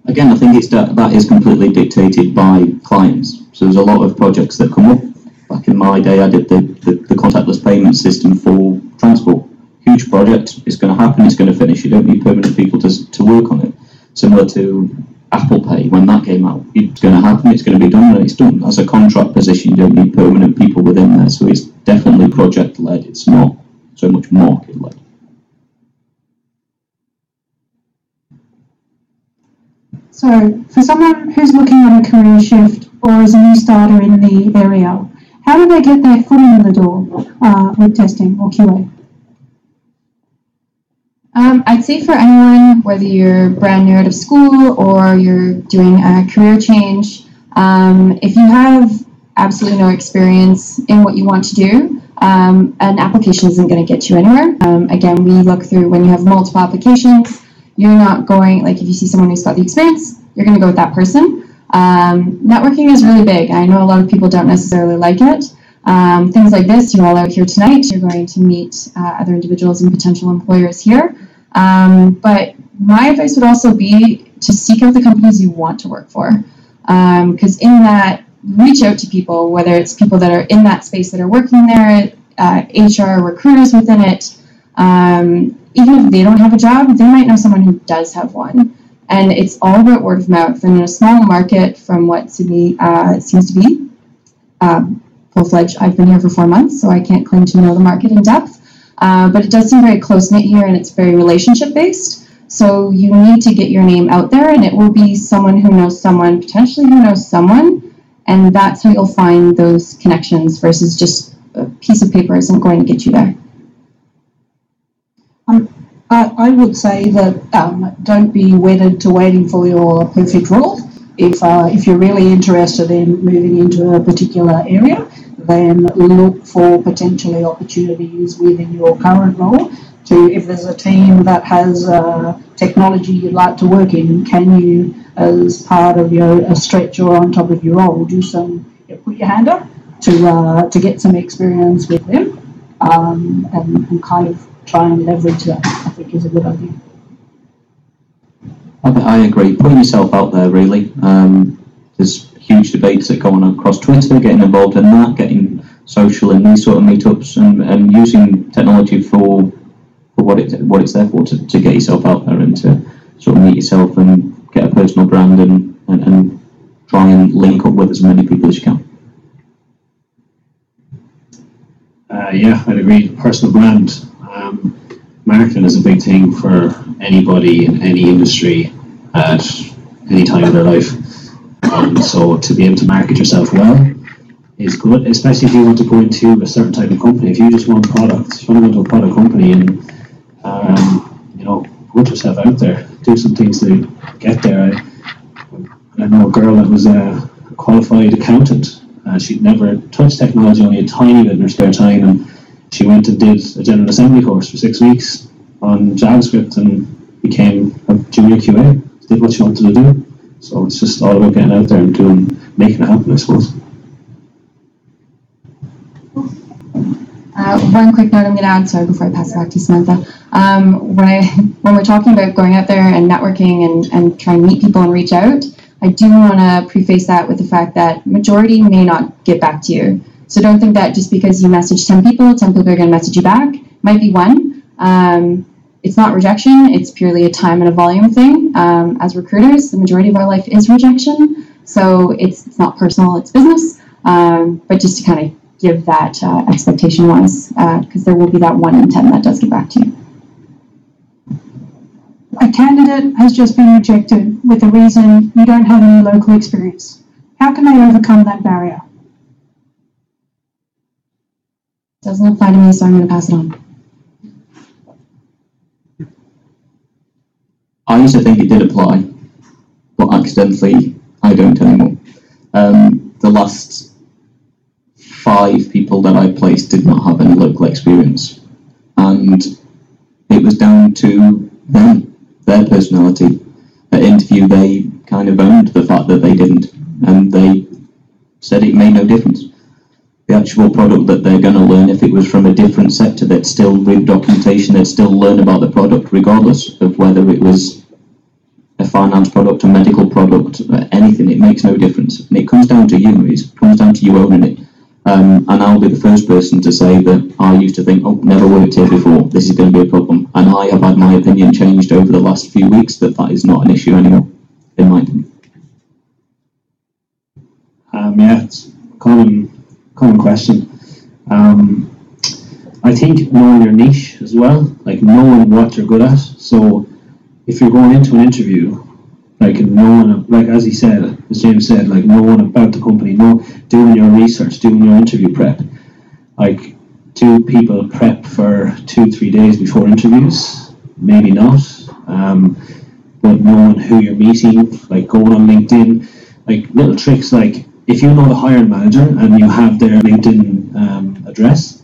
Again, I think that is completely dictated by clients. So there's a lot of projects that come up. Back in my day, I did the contactless payment system for transport. Huge project. It's going to happen. It's going to finish. You don't need permanent people to work on it. Similar to Apple Pay, when that came out, it's going to happen, it's going to be done, and it's done. As a contract position, you don't need permanent people within there, so it's definitely project-led, it's not so much market-led. So, for someone who's looking at a career shift or is a new starter in the area, how do they get their foot in the door with testing or QA? I'd say for anyone, whether you're brand new out of school or you're doing a career change, if you have absolutely no experience in what you want to do, an application isn't going to get you anywhere. Again, we look through when you have multiple applications, you're not going, like if you see someone who's got the experience, you're going to go with that person. Networking is really big. I know a lot of people don't necessarily like it. Things like this, you're all out here tonight, you're going to meet other individuals and potential employers here. But my advice would also be to seek out the companies you want to work for. Because in that, reach out to people, whether it's people that are in that space that are working there, HR recruiters within it. Even if they don't have a job, they might know someone who does have one. And it's all about word of mouth. And in a small market, from what Sydney seems to be, full-fledged, I've been here for 4 months, so I can't claim to know the market in depth. But it does seem very close-knit here, and it's very relationship-based. So you need to get your name out there, and it will be someone who knows someone, potentially who knows someone, and that's how you'll find those connections versus just a piece of paper isn't going to get you there. I would say that don't be wedded to waiting for your perfect role. If you're really interested in moving into a particular area, then look for potentially opportunities within your current role. If there's a team that has technology you'd like to work in, can you, as part of a stretch or on top of your role, put your hand up to get some experience with them, and kind of try and leverage that, I think is a good idea. I agree. Putting yourself out there, really. There's huge debates that go on across Twitter, getting involved in that, getting social in these sort of meetups, and using technology for what it's there for, to get yourself out there and to sort of meet yourself and get a personal brand and try and link up with as many people as you can. Yeah, I'd agree. Personal brand. Marketing is a big thing for anybody in any industry at any time of their life. So to be able to market yourself well is good, especially if you want to go into a certain type of company. If you just want products, if you want to go into a product company and put yourself out there, do some things to get there. I know a girl that was a qualified accountant. She'd never touched technology, only a tiny bit in her spare time, and she went and did a general assembly course for 6 weeks on JavaScript and became a junior QA, did what she wanted to do. So it's just all about getting out there and making it happen, I suppose. One quick note I'm going to add, sorry, before I pass it back to Samantha. When we're talking about going out there and networking and trying to meet people and reach out, I do want to preface that with the fact that majority may not get back to you. So don't think that just because you message 10 people are going to message you back. Might be one. It's not rejection. It's purely a time and a volume thing. As recruiters, the majority of our life is rejection. So it's not personal, it's business. But just to kind of give that expectation-wise, because there will be that 1 in 10 that does get back to you. A candidate has just been rejected with the reason you don't have any local experience. How can they overcome that barrier? Doesn't apply to me, so I'm going to pass it on. I used to think it did apply, but accidentally I don't anymore. The last 5 people that I placed did not have any local experience, and it was down to them, their personality. At interview, they kind of owned the fact that they didn't, and they said it made no difference. The actual product that they're going to learn, if it was from a different sector, they'd still read documentation, they'd still learn about the product, regardless of whether it was a finance product, a medical product, anything. It makes no difference. And it comes down to you. It comes down to you owning it. And I'll be the first person to say that I used to think, oh, never worked here before, this is going to be a problem. And I have had my opinion changed over the last few weeks that that is not an issue anymore, in my opinion. Yeah, it's a common question. I think knowing your niche as well, like knowing what you're good at. So if you're going into an interview, like knowing, like as he said, as James said, like knowing about the company, doing your research, doing your interview prep. Like, do people prep for 2-3 days before interviews? Maybe not. But knowing who you're meeting, like going on LinkedIn, like little tricks, like if you know the hiring manager and you have their LinkedIn address,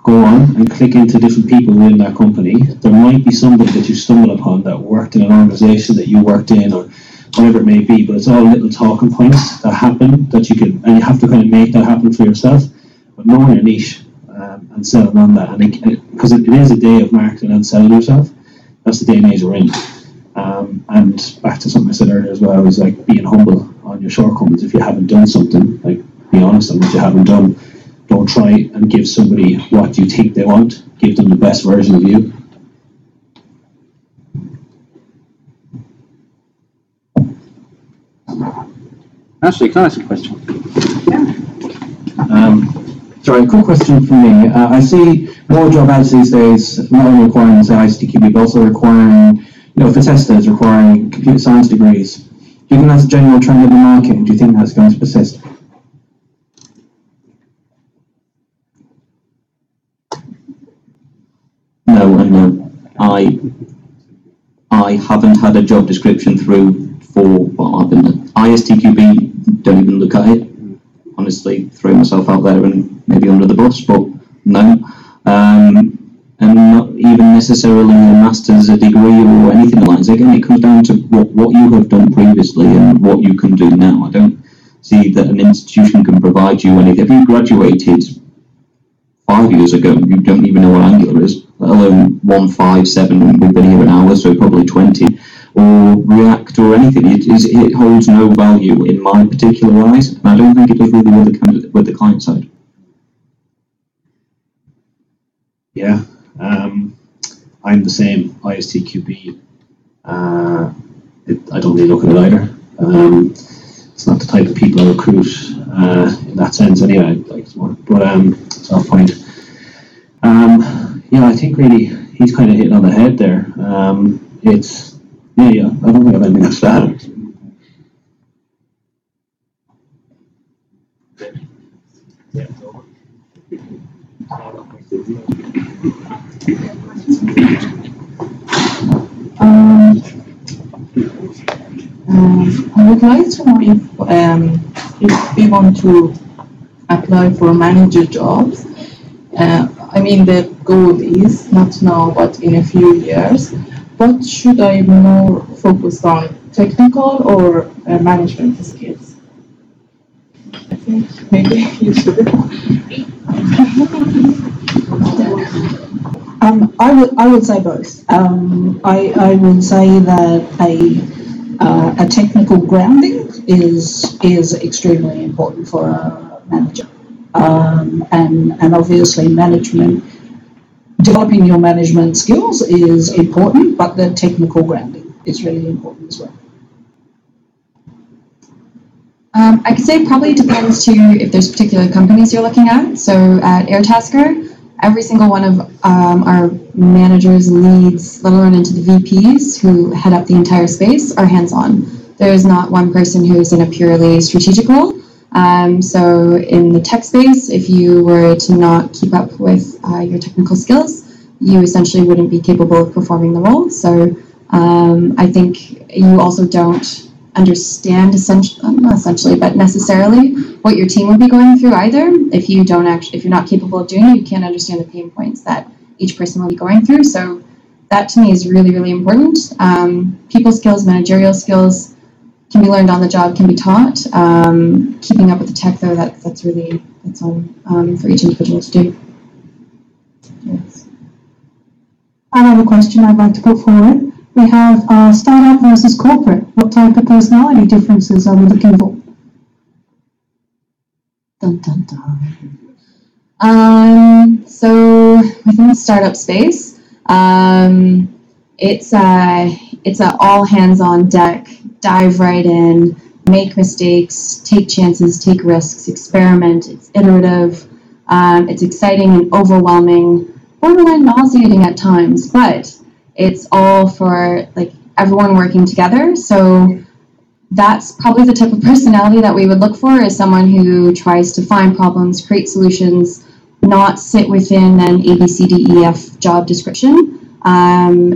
go on and click into different people within that company. There might be somebody that you stumble upon that worked in an organisation that you worked in, or whatever it may be, but it's all little talking points that happen that you can, and you have to kind of make that happen for yourself. But knowing your niche and selling on that, and because it is a day of marketing and selling yourself. That's the day and age we're in. And back to something I said earlier as well, is like being humble on your shortcomings. If you haven't done something, like be honest on what you haven't done. Don't try and give somebody what you think they want. Give them the best version of you. Ashley, can I ask a question? Sorry, a quick question from me. I see more job ads these days not only requiring, say, ICTQB, but also requiring, for testers, requiring computer science degrees. Do you think that's a general trend in the market, and do you think that's going to persist? No and no. I haven't had a job description through for what I've been doing. ISTQB, don't even look at it. Honestly, throw myself out there and maybe under the bus, but no. And not even necessarily a master's, a degree, or anything like that. Again, it comes down to what you have done previously and what you can do now. I don't see that an institution can provide you anything. If you graduated 5 years ago, you don't even know what Angular is, let alone 1.5.7, and we've been here an hour, so probably 20, or React or anything. It holds no value in my particular eyes, and I don't think it does really with the client side. Yeah, I'm the same. ISTQB. I don't really look at it either. It's not the type of people I recruit in that sense anyway. Like more, but it's not a point. Yeah, I think really he's kind of hitting on the head there. It's yeah. I don't think I've anything else to add. I would like to know if we want to apply for manager jobs. I mean, the goal is not now, but in a few years. What should I more focus on, technical or management skills? I think maybe you should. I would say both. I would say that a technical grounding is extremely important for a manager, and obviously developing your management skills is important, but the technical grounding is really important as well. I could say it probably depends too if there's particular companies you're looking at. So at Airtasker, every single one of our managers, leads, let alone into the VPs who head up the entire space, are hands-on. There's not one person who's in a purely strategic role. So in the tech space, if you were to not keep up with your technical skills, you essentially wouldn't be capable of performing the role. So I think you also don't understand not essentially, but necessarily what your team would be going through either. If you're not capable of doing it, you can't understand the pain points that each person will be going through. So that to me is really, really important. People skills, managerial skills can be learned on the job, can be taught. Keeping up with the tech though, that's on for each individual to do. Yes. Another question I'd like to put forward. We have startup versus corporate. What type of personality differences are we looking for? Dun, dun, dun. So within the startup space, it's a all hands on deck, dive right in, make mistakes, take chances, take risks, experiment. It's iterative. It's exciting and overwhelming, borderline nauseating at times, but it's all for like everyone working together. So that's probably the type of personality that we would look for, is someone who tries to find problems, create solutions, not sit within an ABCDEF job description.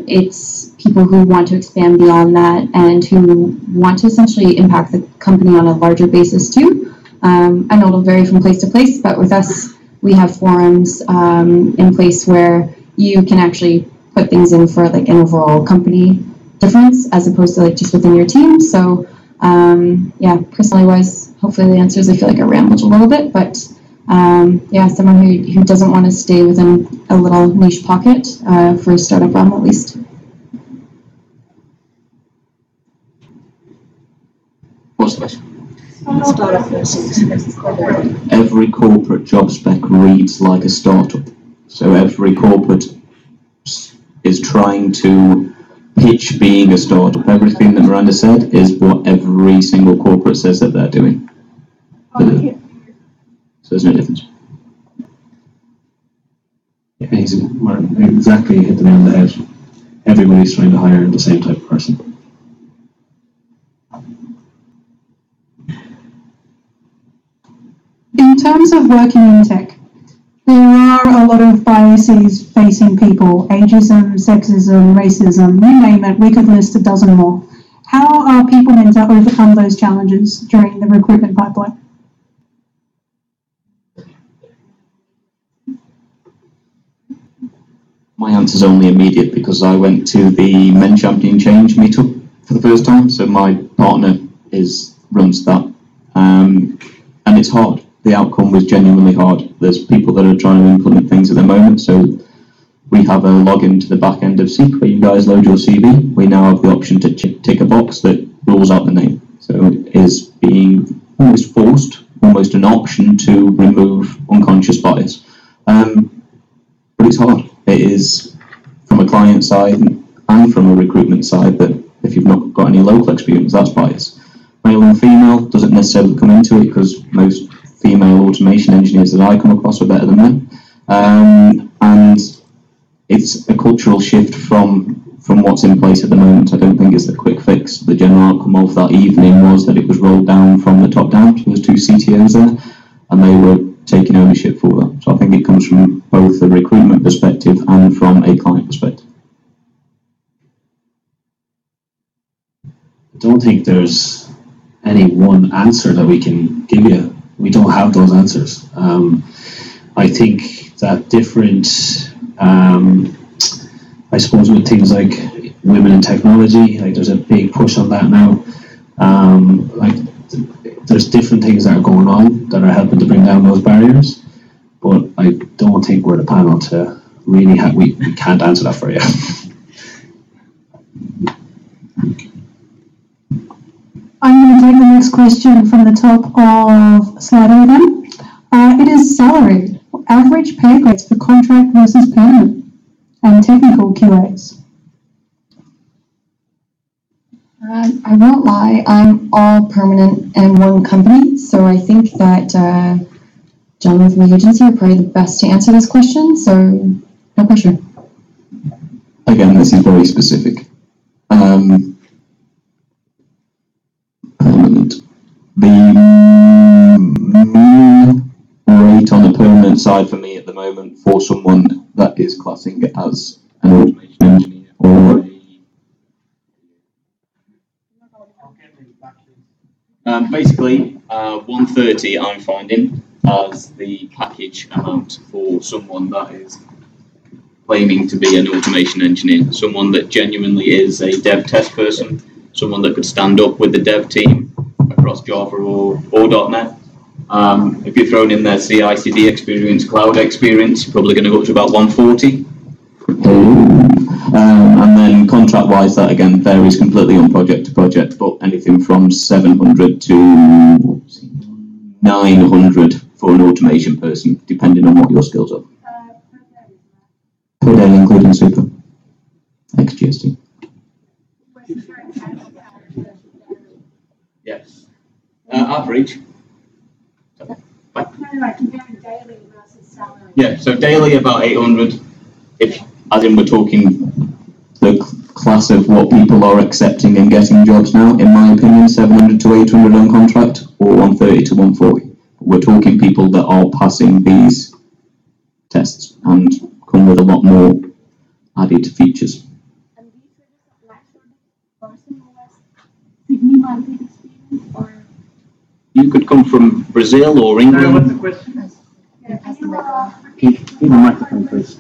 It's people who want to expand beyond that and who want to essentially impact the company on a larger basis too. I know it'll vary from place to place, but with us, we have forums in place where you can actually put things in for like an overall company difference as opposed to like just within your team. So yeah, personally wise, hopefully the answers, I feel like I rambled a little bit, but yeah, someone who doesn't want to stay within a little niche pocket for a startup realm at least. What's the question? Startup versus corporate. Every corporate job spec reads like a startup. So every corporate is trying to pitch being a startup. Everything that Myranda said is what every single corporate says that they're doing. So there's no difference. Yeah, he's exactly hit the nail on the head. Everybody's trying to hire the same type of person. In terms of working in tech, there are a lot of biases facing people: ageism, sexism, racism, you name it, we could list a dozen more. How are people meant to overcome those challenges during the recruitment pipeline? My answer's only immediate because I went to the Men Champion Change Meetup for the first time, so my partner runs that, and it's hard. The outcome was genuinely hard. There's people that are trying to implement things at the moment, so we have a login to the back end of Seek where you guys load your CV. We now have the option to tick a box that rules out the name. So it is being almost forced, almost an option to remove unconscious bias. But it's hard. It is from a client side and from a recruitment side that if you've not got any local experience, that's bias. Male and female doesn't necessarily come into it because most female automation engineers that I come across are better than men. And it's a cultural shift from what's in place at the moment. I don't think it's a quick fix. The general outcome of that evening was that it was rolled down from the top down. There was 2 CTOs there, and they were taking ownership for that. So I think it comes from both a recruitment perspective and from a client perspective. I don't think there's any one answer that we can give you. We don't have those answers. I think that different, I suppose with things like women in technology, like there's a big push on that now. There's different things that are going on that are helping to bring down those barriers, but I don't think we're the panel to really we can't answer that for you. I'm going to take the next question from the top of Slido then. It is salary, average pay grades for contract versus permanent, and technical QAs. I won't lie, I'm all permanent in one company, so I think that gentlemen from the agency are probably the best to answer this question, so no pressure. Again, this is very specific. Permanent. The mean rate on the permanent side for me at the moment for someone that is classing it as an automation engineer or Basically, 130 I'm finding as the package amount for someone that is claiming to be an automation engineer, someone that genuinely is a dev test person, someone that could stand up with the dev team across Java or .NET. If you're throwing in their CI/CD experience, cloud experience, you're probably going to go up to about 140. And then contract-wise, that again varies completely on project to project, but anything from 700 to 900 for an automation person, depending on what your skills are. Per day, including super, ex-GST. Yes. Average. Yeah, so daily about 800. If, as in, we're talking the class of what people are accepting and getting jobs now. In my opinion, 700 to 800 on contract, or 130 to 140. We're talking people that are passing these tests and come with a lot more added features. You could come from Brazil or England. What's the question? Keep the microphone, please.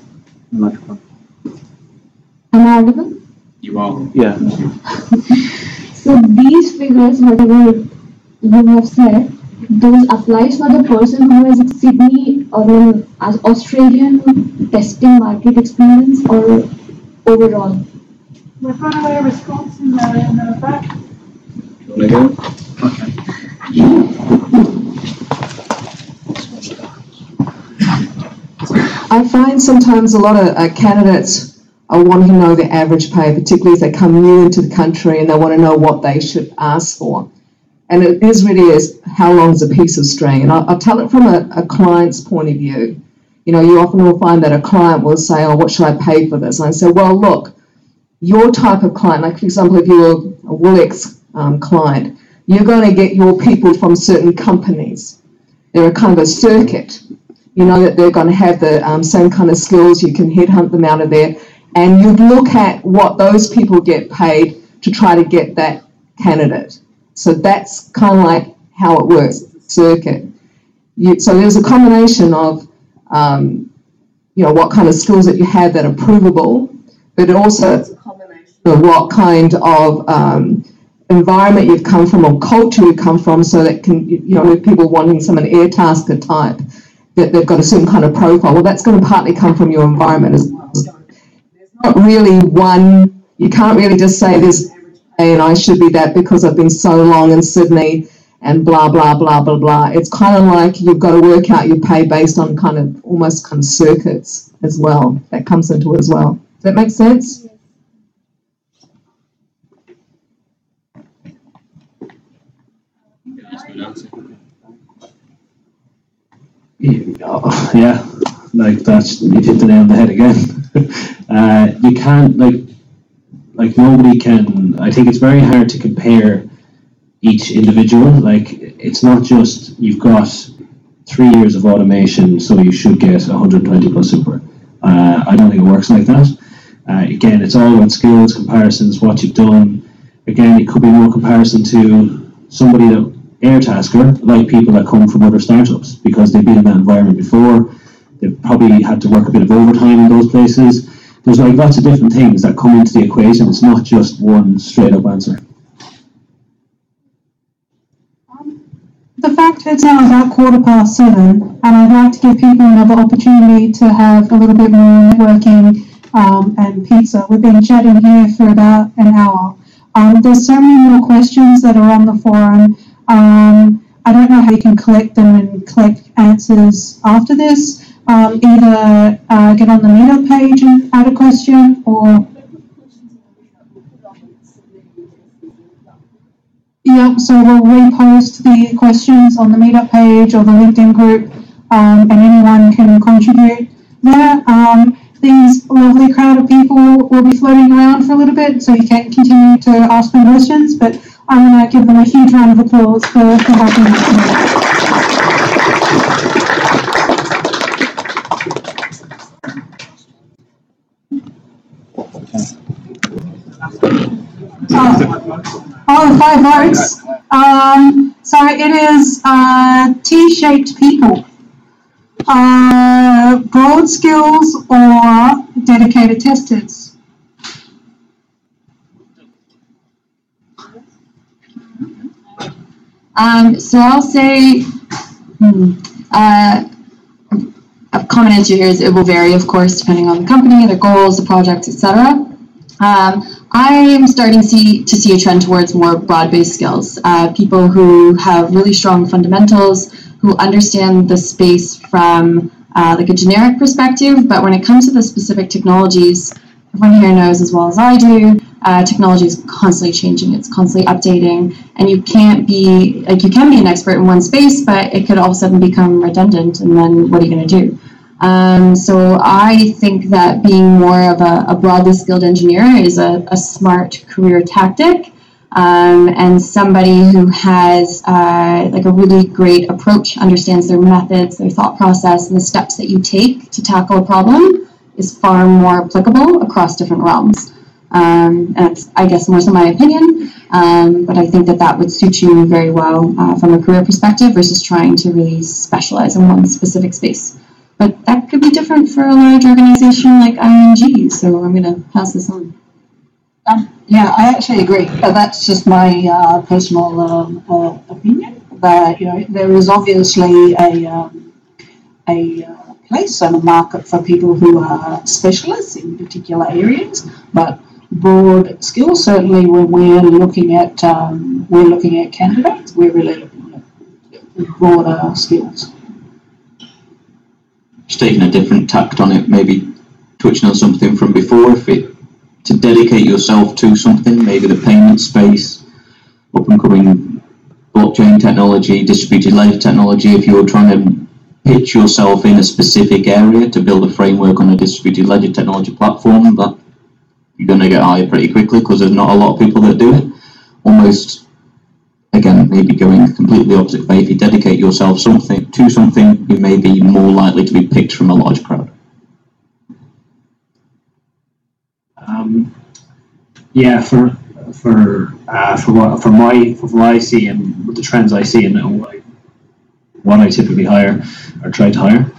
The microphone. Am I audible? You are. Yeah. So these figures, whatever you have said, those applies for the person who has Sydney or as Australian testing market experience or overall? We've got a response in the back. You want to go? Okay. I find sometimes a lot of candidates are wanting to know the average pay, particularly if they come new into the country and they want to know what they should ask for. And it is how long is a piece of string? And I'll tell it from a client's point of view. You know, you often will find that a client will say, oh, what should I pay for this? And I say, well, look, your type of client, like for example, if you're a Woolix client, you're going to get your people from certain companies. They're a kind of a circuit. You know that they're going to have the same kind of skills. You can headhunt them out of there. And you'd look at what those people get paid to try to get that candidate. So that's kind of like how it works, circuit. So there's a combination of, what kind of skills that you have that are provable, but also it's a combination of what kind of environment you've come from or culture you've come from, so that can, with people wanting some an Airtasker type, that they've got a certain kind of profile. Well, that's going to partly come from your environment as well. So there's not really one, you can't really just say this and I should be that because I've been so long in Sydney and blah, blah, blah, blah, blah. It's kind of like you've got to work out your pay based on kind of almost kind of circuits as well. That comes into it as well. Does that make sense? Yeah, like that's, you hit the nail on the head again. You can't, like nobody can, I think it's very hard to compare each individual. Like, it's not just you've got 3 years of automation, so you should get 120 plus super. I don't think it works like that. Again, it's all about skills, comparisons, what you've done. Again, it could be more comparison to somebody that Airtasker, like people that come from other startups, because they've been in that environment before. They've probably had to work a bit of overtime in those places. There's like lots of different things that come into the equation. It's not just one straight up answer. The fact it's now about 7:15, and I'd like to give people another opportunity to have a little bit more networking and pizza. We've been chatting here for about an hour. There's so many more questions that are on the forum. I don't know how you can collect them and collect answers after this. Either get on the Meetup page and add a question, or yeah, so we'll repost the questions on the Meetup page or the LinkedIn group, and anyone can contribute there. These lovely crowd of people will be floating around for a little bit, so you can continue to ask them questions, but I'm going to give them a huge round of applause for helping us today. Oh, the 5 votes. So it is T-shaped people. Broad skills or dedicated testers? So I'll say common answer here is it will vary, of course, depending on the company, their goals, the projects, etc. I am starting to see a trend towards more broad-based skills. People who have really strong fundamentals, who understand the space from like a generic perspective, but when it comes to the specific technologies, everyone here knows as well as I do, technology is constantly changing, it's constantly updating, and you can be an expert in one space, but it could all of a sudden become redundant, and then what are you going to do? So I think that being more of a broadly skilled engineer is a smart career tactic, and somebody who has like a really great approach, understands their methods, their thought process, and the steps that you take to tackle a problem is far more applicable across different realms. And it's, I guess, more so my opinion, but I think that would suit you very well from a career perspective versus trying to really specialize in one specific space. But that could be different for a large organization like ING, so I'm going to pass this on. Yeah, I actually agree. That's just my personal opinion. That there is obviously a place and a market for people who are specialists in particular areas, but broad skills. Certainly, when we're looking at candidates, we're really looking at broader skills. Just taking a different tact on it, maybe touching on something from before, to dedicate yourself to something, maybe the payment space, up and coming blockchain technology, distributed ledger technology. If you're trying to pitch yourself in a specific area to build a framework on a distributed ledger technology platform, that you're going to get hired pretty quickly because there's not a lot of people that do it. Almost, again, maybe going completely opposite way. If you dedicate yourself to something, you may be more likely to be picked from a large crowd. Yeah, for what I see and what the trends I see and what I typically hire or try to hire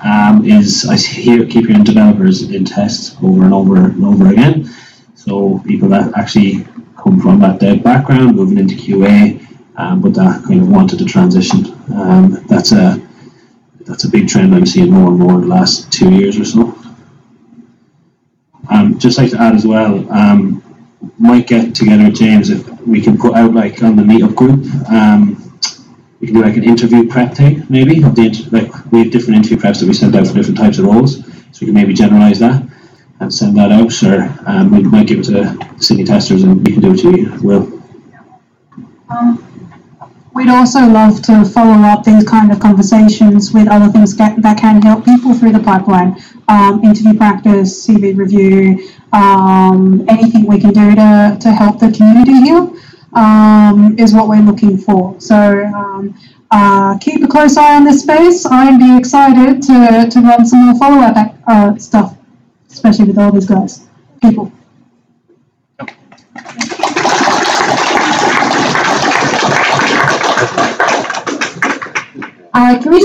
is I keep hearing developers in tests over and over and over again. So people that actually come from that dev background, moving into QA, but that kind of wanted to transition. That's a big trend I'm seeing more and more in the last 2 years or so. Just like to add as well, might get together with James if we can put out like on the Meetup group. We can do like an interview prep thing, maybe. Like we have different interview preps that we send out for different types of roles, so we can maybe generalize that and send that out. Or we might give it to the senior testers, and we can do it to you as well. We'd also love to follow up these kind of conversations with other things that can help people through the pipeline. Interview practice, CV review, anything we can do to help the community here is what we're looking for. So keep a close eye on this space. I'd be excited to run some more follow-up stuff, especially with all these guys, people. Can we